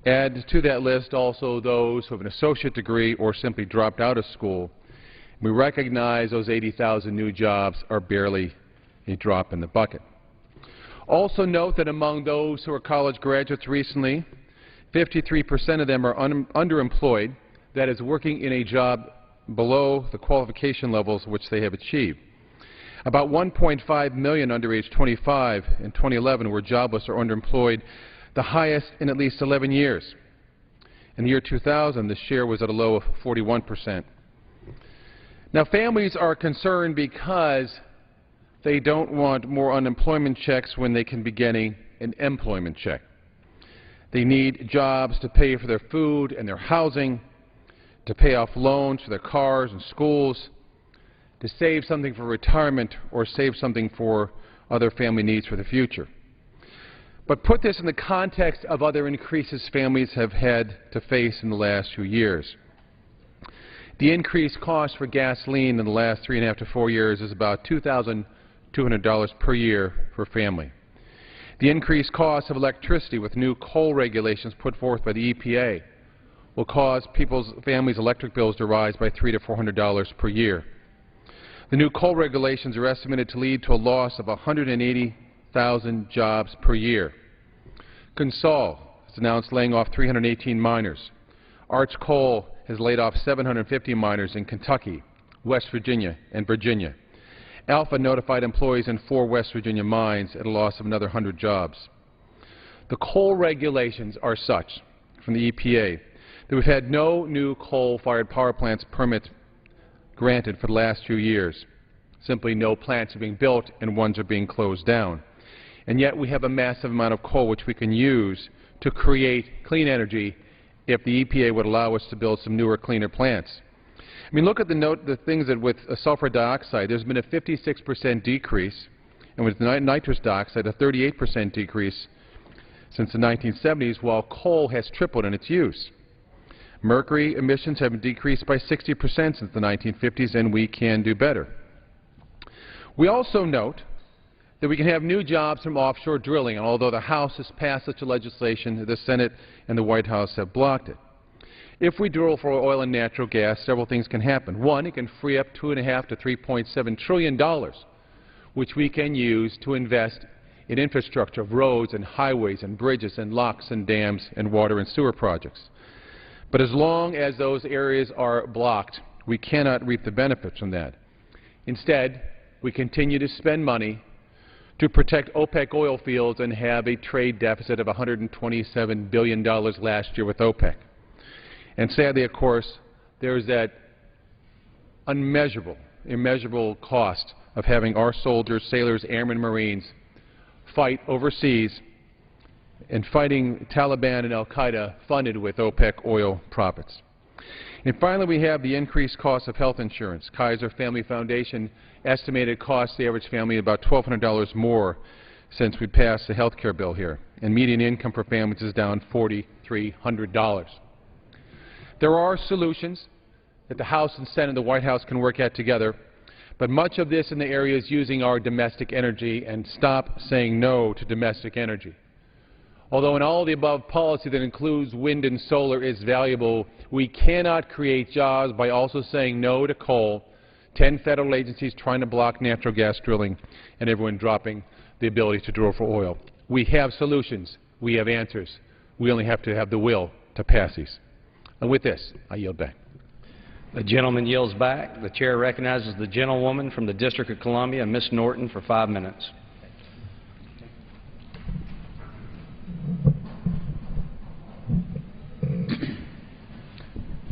Add to that list also those who have an associate degree or simply dropped out of school. We recognize those 80,000 new jobs are barely a drop in the bucket. Also note that among those who are college graduates recently, 53% of them are underemployed, that is, working in a job below the qualification levels which they have achieved. About 1.5 million under age 25 in 2011 were jobless or underemployed, the highest in at least 11 years. In the year 2000, the share was at a low of 41%. Now, families are concerned because they don't want more unemployment checks when they can be getting an employment check. They need jobs to pay for their food and their housing, to pay off loans for their cars and schools, to save something for retirement or save something for other family needs for the future. But put this in the context of other increases families have had to face in the last few years. The increased cost for gasoline in the last 3.5 to 4 years is about $2,200 per year per family. The increased cost of electricity with new coal regulations put forth by the EPA will cause families' electric bills to rise by $300 to $400 per year. The new coal regulations are estimated to lead to a loss of 180,000 jobs per year. Consol has announced laying off 318 miners. Arch Coal has laid off 750 miners in Kentucky, West Virginia, and Virginia. Alpha notified employees in 4 West Virginia mines at a loss of another 100 jobs. The coal regulations are such, from the EPA, that we've had no new coal-fired power plants permits granted for the last few years. Simply no plants are being built and ones are being closed down. And yet we have a massive amount of coal which we can use to create clean energy if the EPA would allow us to build some newer, cleaner plants. I mean, look at the things that with sulfur dioxide, there's been a 56% decrease, and with nitrous dioxide, a 38% decrease since the 1970s, while coal has tripled in its use. Mercury emissions have decreased by 60% since the 1950s, and we can do better. We also note that we can have new jobs from offshore drilling, and although the House has passed such a legislation, the Senate and the White House have blocked it. If we drill for oil and natural gas, several things can happen. One, it can free up $2.5 to $3.7 trillion, which we can use to invest in infrastructure of roads and highways and bridges and locks and dams and water and sewer projects. But as long as those areas are blocked, we cannot reap the benefits from that. Instead, we continue to spend money to protect OPEC oil fields and have a trade deficit of $127 billion last year with OPEC. And sadly, of course, there is that immeasurable cost of having our soldiers, sailors, airmen, Marines fight overseas and fighting Taliban and al-Qaeda funded with OPEC oil profits. And finally, we have the increased cost of health insurance. Kaiser Family Foundation estimated it costs the average family about $1,200 more since we passed the health care bill here, and median income for families is down $4,300. There are solutions that the House and Senate and the White House can work at together, but much of this in the area is using our domestic energy, and stop saying no to domestic energy. Although an all-of-the-above policy that includes wind and solar is valuable, we cannot create jobs by also saying no to coal, 10 federal agencies trying to block natural gas drilling, and everyone dropping the ability to drill for oil. We have solutions. We have answers. We only have to have the will to pass these. And with this, I yield back. The gentleman yields back. The chair recognizes the gentlewoman from the District of Columbia, Ms. Norton, for 5 minutes.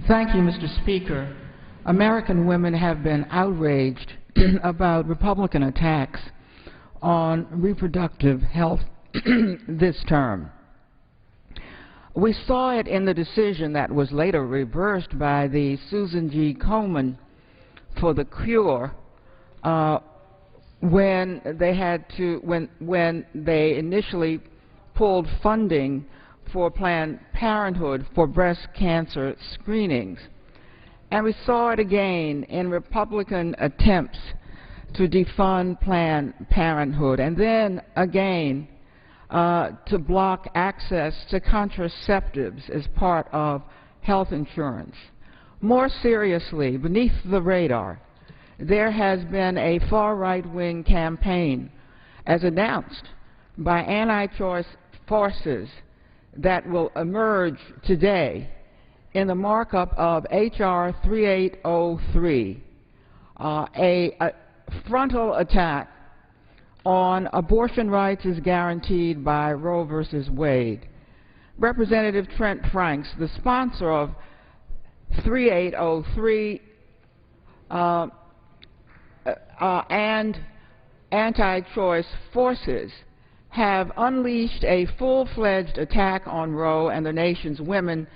Thank you, Mr. Speaker. American women have been outraged about Republican attacks on reproductive health this term. We saw it in the decision that was later reversed by the Susan G. Komen for the cure when they initially pulled funding for Planned Parenthood for breast cancer screenings. And we saw it again in Republican attempts to defund Planned Parenthood, and then again to block access to contraceptives as part of health insurance. More seriously, beneath the radar, there has been a far right-wing campaign, as announced by anti-choice forces, that will emerge today in the markup of H.R. 3803, a frontal attack on abortion rights as guaranteed by Roe v. Wade. Representative Trent Franks, the sponsor of 3803, and anti-choice forces have unleashed a full-fledged attack on Roe and the nation's women,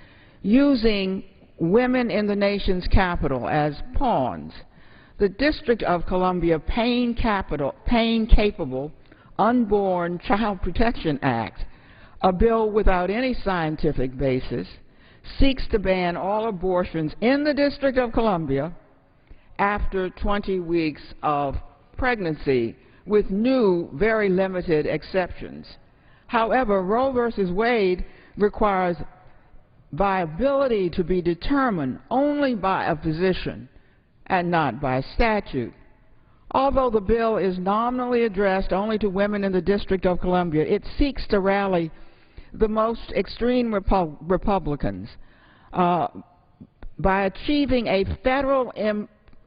using women in the nation's capital as pawns. The District of Columbia Pain-Capable Unborn Child Protection Act, a bill without any scientific basis, seeks to ban all abortions in the District of Columbia after 20 weeks of pregnancy, with new, very limited exceptions. However, Roe v. Wade requires viability to be determined only by a physician and not by statute. Although the bill is nominally addressed only to women in the District of Columbia, it seeks to rally the most extreme Republicans by achieving a federal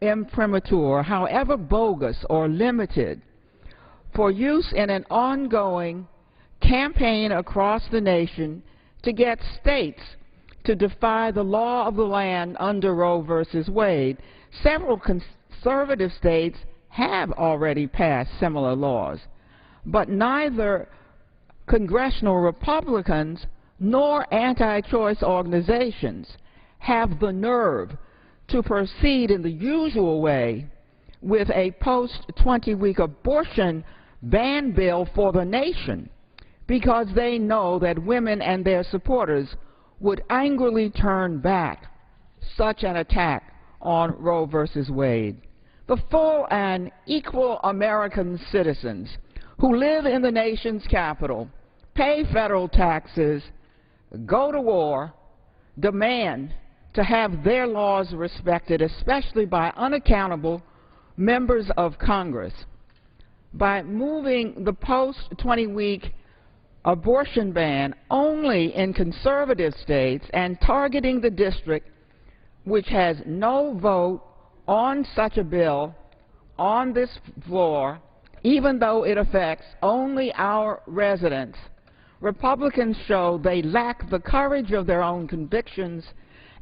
imprimatur, however bogus or limited, for use in an ongoing campaign across the nation to get states to defy the law of the land under Roe v. Wade. Several conservative states have already passed similar laws, but neither congressional Republicans nor anti-choice organizations have the nerve to proceed in the usual way with a post-20-week abortion ban bill for the nation, because they know that women and their supporters would angrily turn back such an attack on Roe v. Wade. The full and equal American citizens who live in the nation's capital, pay federal taxes, go to war, demand to have their laws respected, especially by unaccountable members of Congress. By moving the post-20-week abortion ban only in conservative states and targeting the district which has no vote on such a bill on this floor, even though it affects only our residents, Republicans show they lack the courage of their own convictions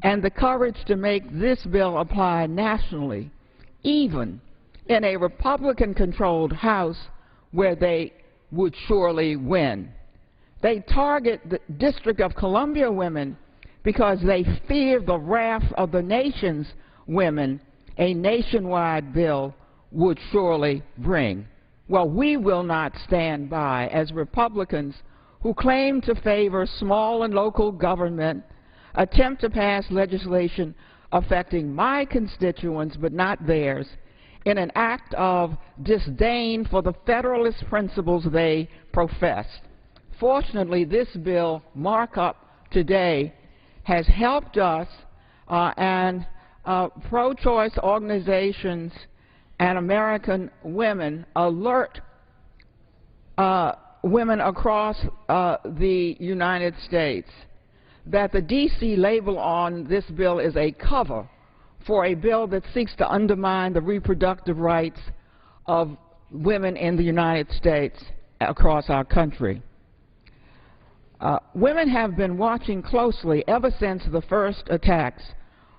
and the courage to make this bill apply nationally, even in a Republican-controlled House where they would surely win. They target the District of Columbia women because they fear the wrath of the nation's women a nationwide bill would surely bring. Well, we will not stand by as Republicans who claim to favor small and local government attempt to pass legislation affecting my constituents but not theirs in an act of disdain for the Federalist principles they profess. Fortunately, this bill markup today has helped us and pro-choice organizations and American women alert women across the United States that the D.C. label on this bill is a cover for a bill that seeks to undermine the reproductive rights of women in the United States across our country. Women have been watching closely ever since the first attacks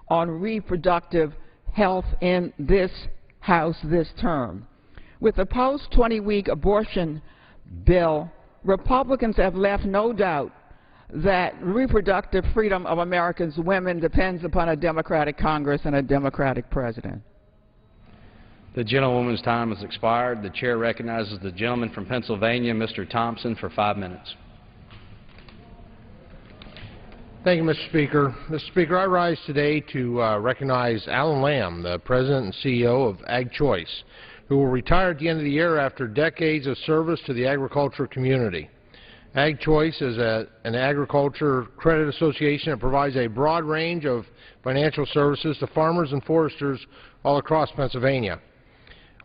on reproductive health in this House this term. With the post-20-week abortion bill, Republicans have left no doubt that reproductive freedom of Americans' women depends upon a Democratic Congress and a Democratic president. The gentlewoman's time has expired. The chair recognizes the gentleman from Pennsylvania, Mr. Thompson, for 5 minutes. Thank you, Mr. Speaker. Mr. Speaker, I rise today to recognize Alan Lamb, the President and CEO of Ag Choice, who will retire at the end of the year after decades of service to the agriculture community. Ag Choice is an agriculture credit association that provides a broad range of financial services to farmers and foresters all across Pennsylvania.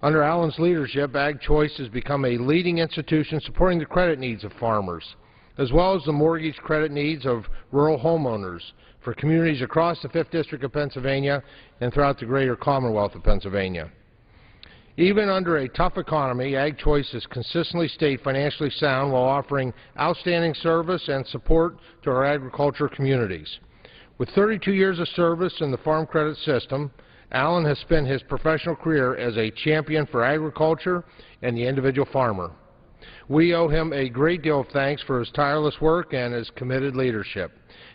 Under Alan's leadership, Ag Choice has become a leading institution supporting the credit needs of farmers, as well as the mortgage credit needs of rural homeowners for communities across the 5th District of Pennsylvania and throughout the greater Commonwealth of Pennsylvania. Even under a tough economy, Ag Choice has consistently stayed financially sound while offering outstanding service and support to our agriculture communities. With 32 years of service in the farm credit system, Alan has spent his professional career as a champion for agriculture and the individual farmer. We owe him a great deal of thanks for his tireless work and his committed leadership.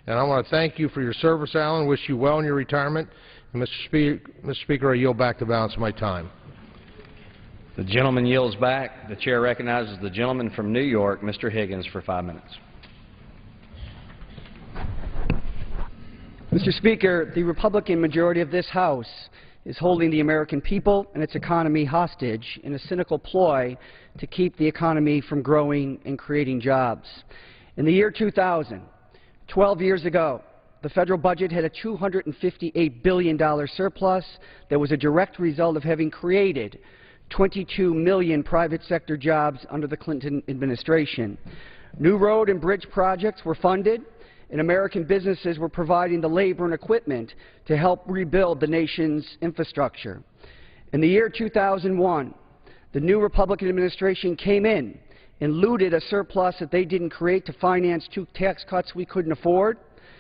And I want to thank you for your service, Alan. Wish you well in your retirement. And Mr. Speaker, I yield back the balance of my time. The gentleman yields back. The chair recognizes the gentleman from New York, Mr. Higgins, for 5 minutes. Mr. Speaker, the Republican majority of this House is holding the American people and its economy hostage in a cynical ploy to keep the economy from growing and creating jobs. In the year 2000, 12 years ago, the federal budget had a $258 billion surplus that was a direct result of having created 22 million private sector jobs under the Clinton administration. New road and bridge projects were funded, and American businesses were providing the labor and equipment to help rebuild the nation's infrastructure. In the year 2001, the new Republican administration came in and looted a surplus that they didn't create to finance 2 tax cuts we couldn't afford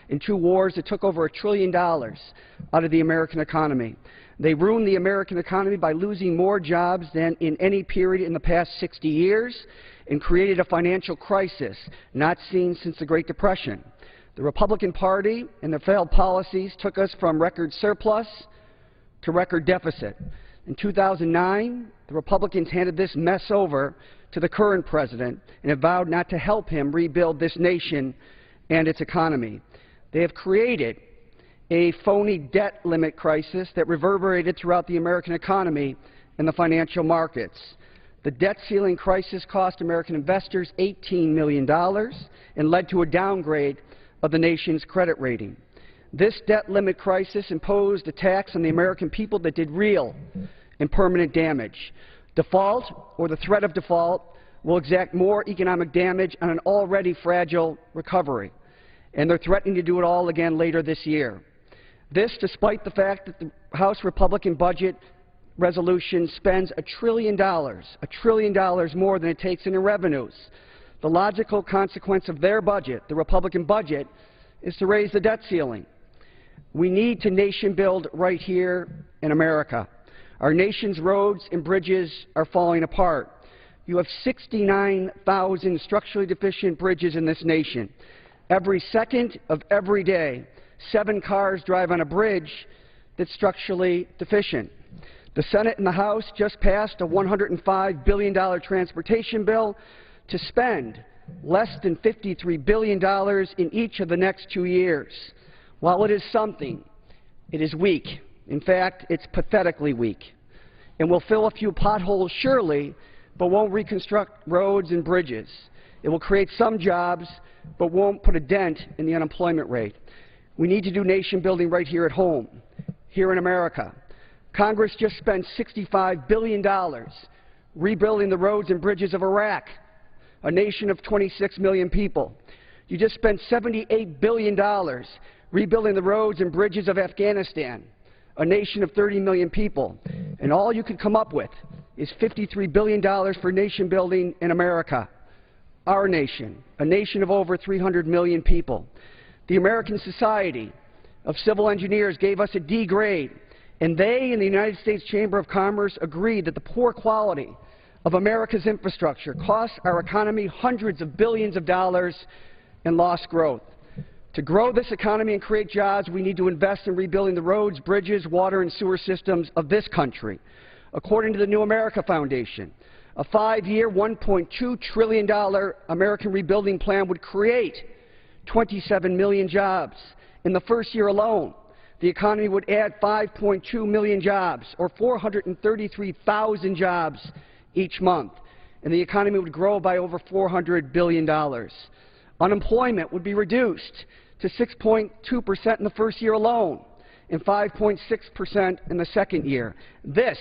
and 2 wars that took over $1 trillion out of the American economy. They ruined the American economy by losing more jobs than in any period in the past 60 years and created a financial crisis not seen since the Great Depression. The Republican Party and their failed policies took us from record surplus to record deficit. In 2009, the Republicans handed this mess over to the current president and have vowed not to help him rebuild this nation and its economy. They have created a phony debt limit crisis that reverberated throughout the American economy and the financial markets. The debt ceiling crisis cost American investors $18 million and led to a downgrade of the nation's credit rating. This debt limit crisis imposed a tax on the American people that did real and permanent damage. Default, or the threat of default, will exact more economic damage on an already fragile recovery, and they're threatening to do it all again later this year. This despite the fact that the House Republican budget resolution spends $1 trillion more than it takes in revenues. The logical consequence of their budget, the Republican budget, is to raise the debt ceiling. We need to nation build right here in America. Our nation's roads and bridges are falling apart. You have 69,000 structurally deficient bridges in this nation. Every second of every day, 7 cars drive on a bridge that's structurally deficient. The Senate and the House just passed a $105 billion transportation bill to spend less than $53 billion in each of the next 2 years. While it is something, it is weak. In fact, it's pathetically weak. And will fill a few potholes, surely, but won't reconstruct roads and bridges. It will create some jobs, but won't put a dent in the unemployment rate. We need to do nation building right here at home, here in America. Congress just spent $65 billion rebuilding the roads and bridges of Iraq, a nation of 26 million people. You just spent $78 billion rebuilding the roads and bridges of Afghanistan, a nation of 30 million people. And all you could come up with is $53 billion for nation building in America, our nation, a nation of over 300 million people. The American Society of Civil Engineers gave us a D grade, and they and the United States Chamber of Commerce agreed that the poor quality of America's infrastructure costs our economy hundreds of billions of dollars in lost growth. To grow this economy and create jobs, we need to invest in rebuilding the roads, bridges, water, and sewer systems of this country. According to the New America Foundation, a 5-year, $1.2 trillion American rebuilding plan would create 27 million jobs. In the first year alone, the economy would add 5.2 million jobs, or 433,000 jobs each month, and the economy would grow by over $400 billion. Unemployment would be reduced to 6.2% in the first year alone and 5.6% in the second year. This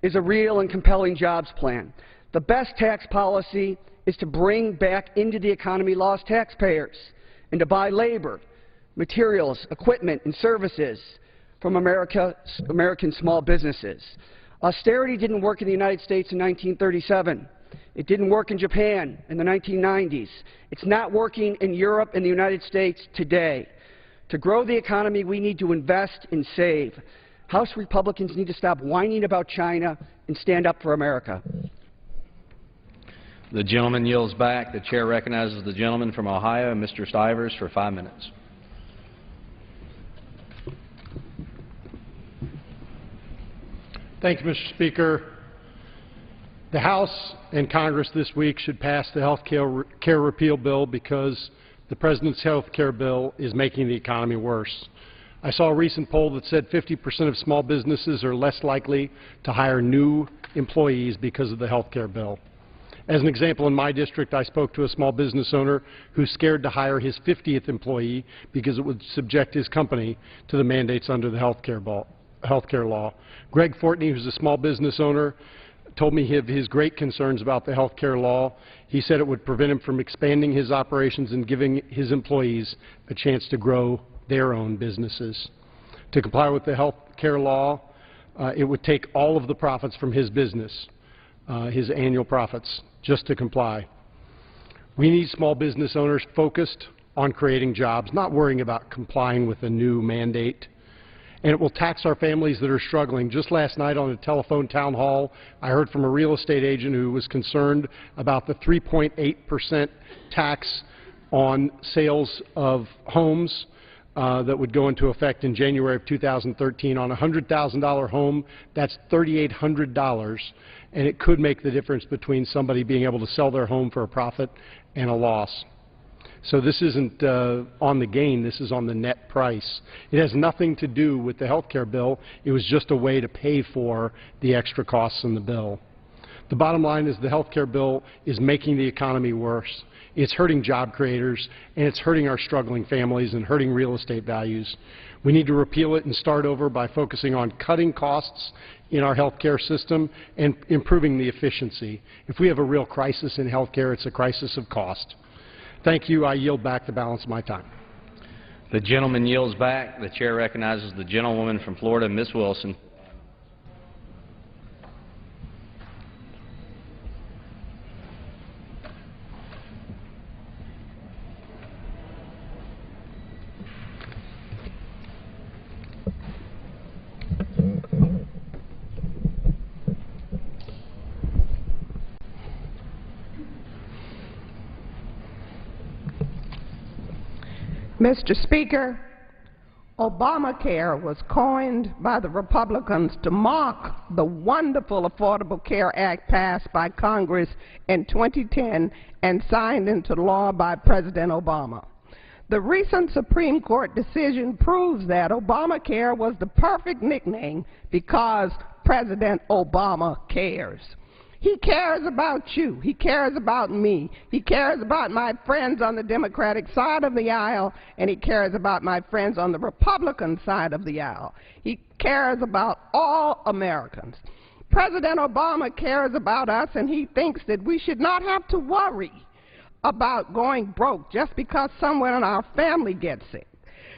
is a real and compelling jobs plan. The best tax policy is to bring back into the economy lost taxpayers and to buy labor, materials, equipment, and services from American small businesses. Austerity didn't work in the United States in 1937. It didn't work in Japan in the 1990s. It's not working in Europe and the United States today. To grow the economy, we need to invest and save. House Republicans need to stop whining about China and stand up for America. The gentleman yields back. The chair recognizes the gentleman from Ohio, Mr. Stivers, for 5 minutes. Thank you, Mr. Speaker. The House and Congress this week should pass the health care repeal bill because the President's health care bill is making the economy worse. I saw a recent poll that said 50% of small businesses are less likely to hire new employees because of the health care bill. As an example, in my district, I spoke to a small business owner who's scared to hire his 50th employee because it would subject his company to the mandates under the health care law. Greg Fortney, who's a small business owner, told me of his great concerns about the health care law. He said it would prevent him from expanding his operations and giving his employees a chance to grow their own businesses. To comply with the health care law, it would take all of the profits from his business, his annual profits, just to comply. We need small business owners focused on creating jobs, not worrying about complying with a new mandate. And it will tax our families that are struggling. Just last night on a telephone town hall, I heard from a real estate agent who was concerned about the 3.8% tax on sales of homes that would go into effect in January of 2013. On a $100,000 home, that's $3,800, and it could make the difference between somebody being able to sell their home for a profit and a loss. So this isn't on the gain, this is on the net price. It has nothing to do with the health care bill. It was just a way to pay for the extra costs in the bill. The bottom line is the health care bill is making the economy worse. It's hurting job creators, and it's hurting our struggling families and hurting real estate values. We need to repeal it and start over by focusing on cutting costs in our health care system and improving the efficiency. If we have a real crisis in health care, it's a crisis of cost. Thank you. I yield back the balance of my time. The gentleman yields back. The chair recognizes the gentlewoman from Florida, Ms. Wilson. Mr. Speaker, Obamacare was coined by the Republicans to mock the wonderful Affordable Care Act passed by Congress in 2010 and signed into law by President Obama. The recent Supreme Court decision proves that Obamacare was the perfect nickname because President Obama cares. He cares about you. He cares about me. He cares about my friends on the Democratic side of the aisle, and he cares about my friends on the Republican side of the aisle. He cares about all Americans. President Obama cares about us, and he thinks that we should not have to worry about going broke just because someone in our family gets sick.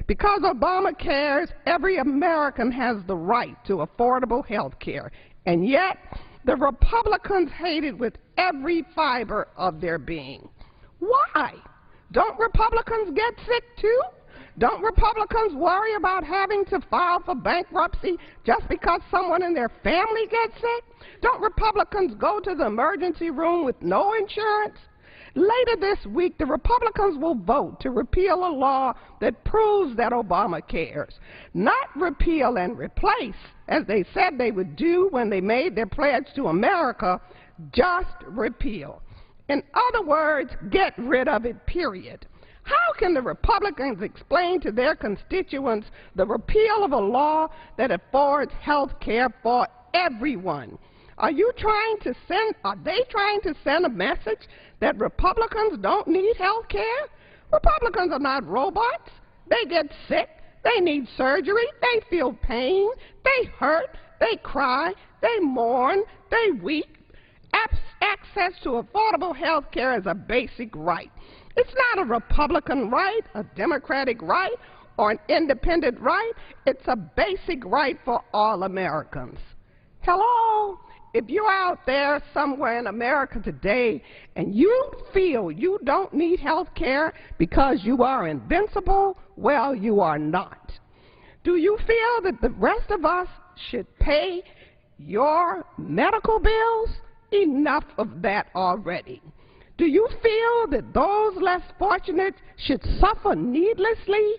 Because Obama cares, every American has the right to affordable health care, and yet the Republicans hate it with every fiber of their being. Why? Don't Republicans get sick too? Don't Republicans worry about having to file for bankruptcy just because someone in their family gets sick? Don't Republicans go to the emergency room with no insurance? Later this week, the Republicans will vote to repeal a law that proves that Obama cares. Not repeal and replace, as they said they would do when they made their pledge to America, just repeal. In other words, get rid of it, period. How can the Republicans explain to their constituents the repeal of a law that affords health care for everyone? Are they trying to send a message that Republicans don't need health care? Republicans are not robots. They get sick. They need surgery. They feel pain. They hurt. They cry. They mourn. They weep. Access to affordable health care is a basic right. It's not a Republican right, a Democratic right, or an independent right. It's a basic right for all Americans. Hello? If you're out there somewhere in America today and you feel you don't need health care because you are invincible, well, you are not. Do you feel that the rest of us should pay your medical bills? Enough of that already. Do you feel that those less fortunate should suffer needlessly?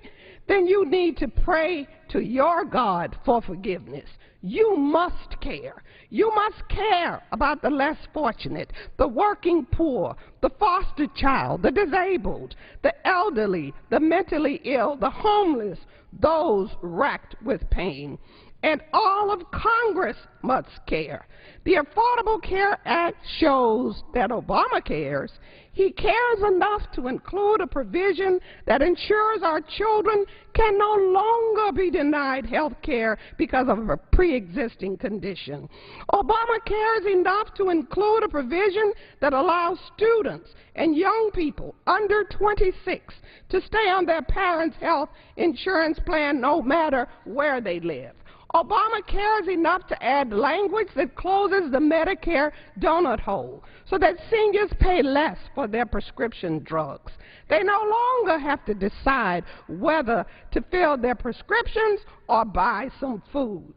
Then you need to pray to your God for forgiveness. You must care. You must care about the less fortunate, the working poor, the foster child, the disabled, the elderly, the mentally ill, the homeless, those racked with pain. And all of Congress must care. The Affordable Care Act shows that Obama cares. He cares enough to include a provision that ensures our children can no longer be denied health care because of a pre-existing condition. Obama cares enough to include a provision that allows students and young people under 26 to stay on their parents' health insurance plan no matter where they live. Obama cares enough to add language that closes the Medicare donut hole so that seniors pay less for their prescription drugs. They no longer have to decide whether to fill their prescriptions or buy some food.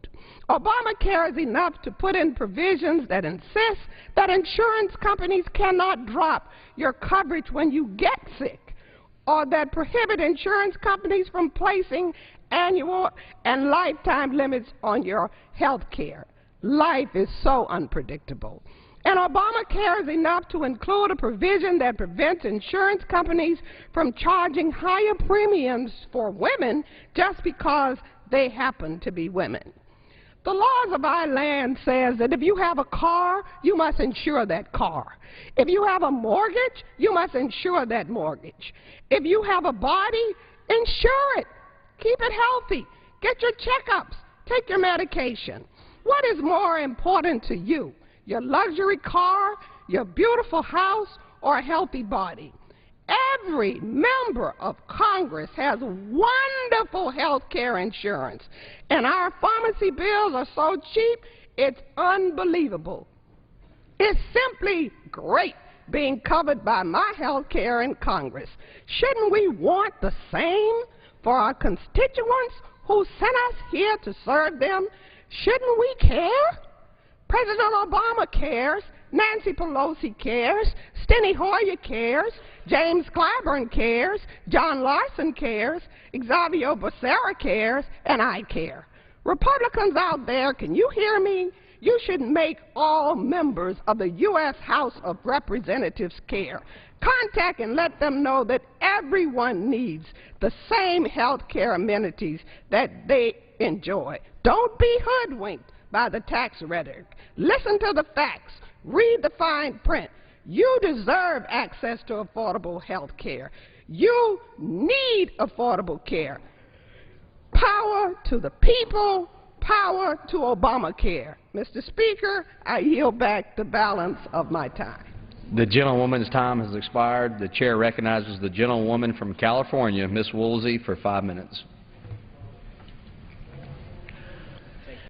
Obama cares enough to put in provisions that insist that insurance companies cannot drop your coverage when you get sick, or that prohibit insurance companies from placing annual and lifetime limits on your health care. Life is so unpredictable. And Obama cares enough to include a provision that prevents insurance companies from charging higher premiums for women just because they happen to be women. The laws of our land says that if you have a car, you must insure that car. If you have a mortgage, you must insure that mortgage. If you have a body, insure it. Keep it healthy. Get your checkups. Take your medication. What is more important to you, your luxury car, your beautiful house, or a healthy body? Every member of Congress has wonderful health care insurance, and our pharmacy bills are so cheap, it's unbelievable. It's simply great being covered by my health care in Congress. Shouldn't we want the same for our constituents who sent us here to serve them? Shouldn't we care? President Obama cares. Nancy Pelosi cares, Steny Hoyer cares, James Clyburn cares, John Larson cares, Xavier Becerra cares, and I care. Republicans out there, can you hear me? You should make all members of the U.S. House of Representatives care. Contact and let them know that everyone needs the same health care amenities that they enjoy. Don't be hoodwinked by the tax rhetoric. Listen to the facts. Read the fine print. You deserve access to affordable health care. You need affordable care. Power to the people, power to Obamacare. Mr. Speaker, I yield back the balance of my time. The gentlewoman's time has expired. The chair recognizes the gentlewoman from California, Ms. Woolsey, for 5 minutes.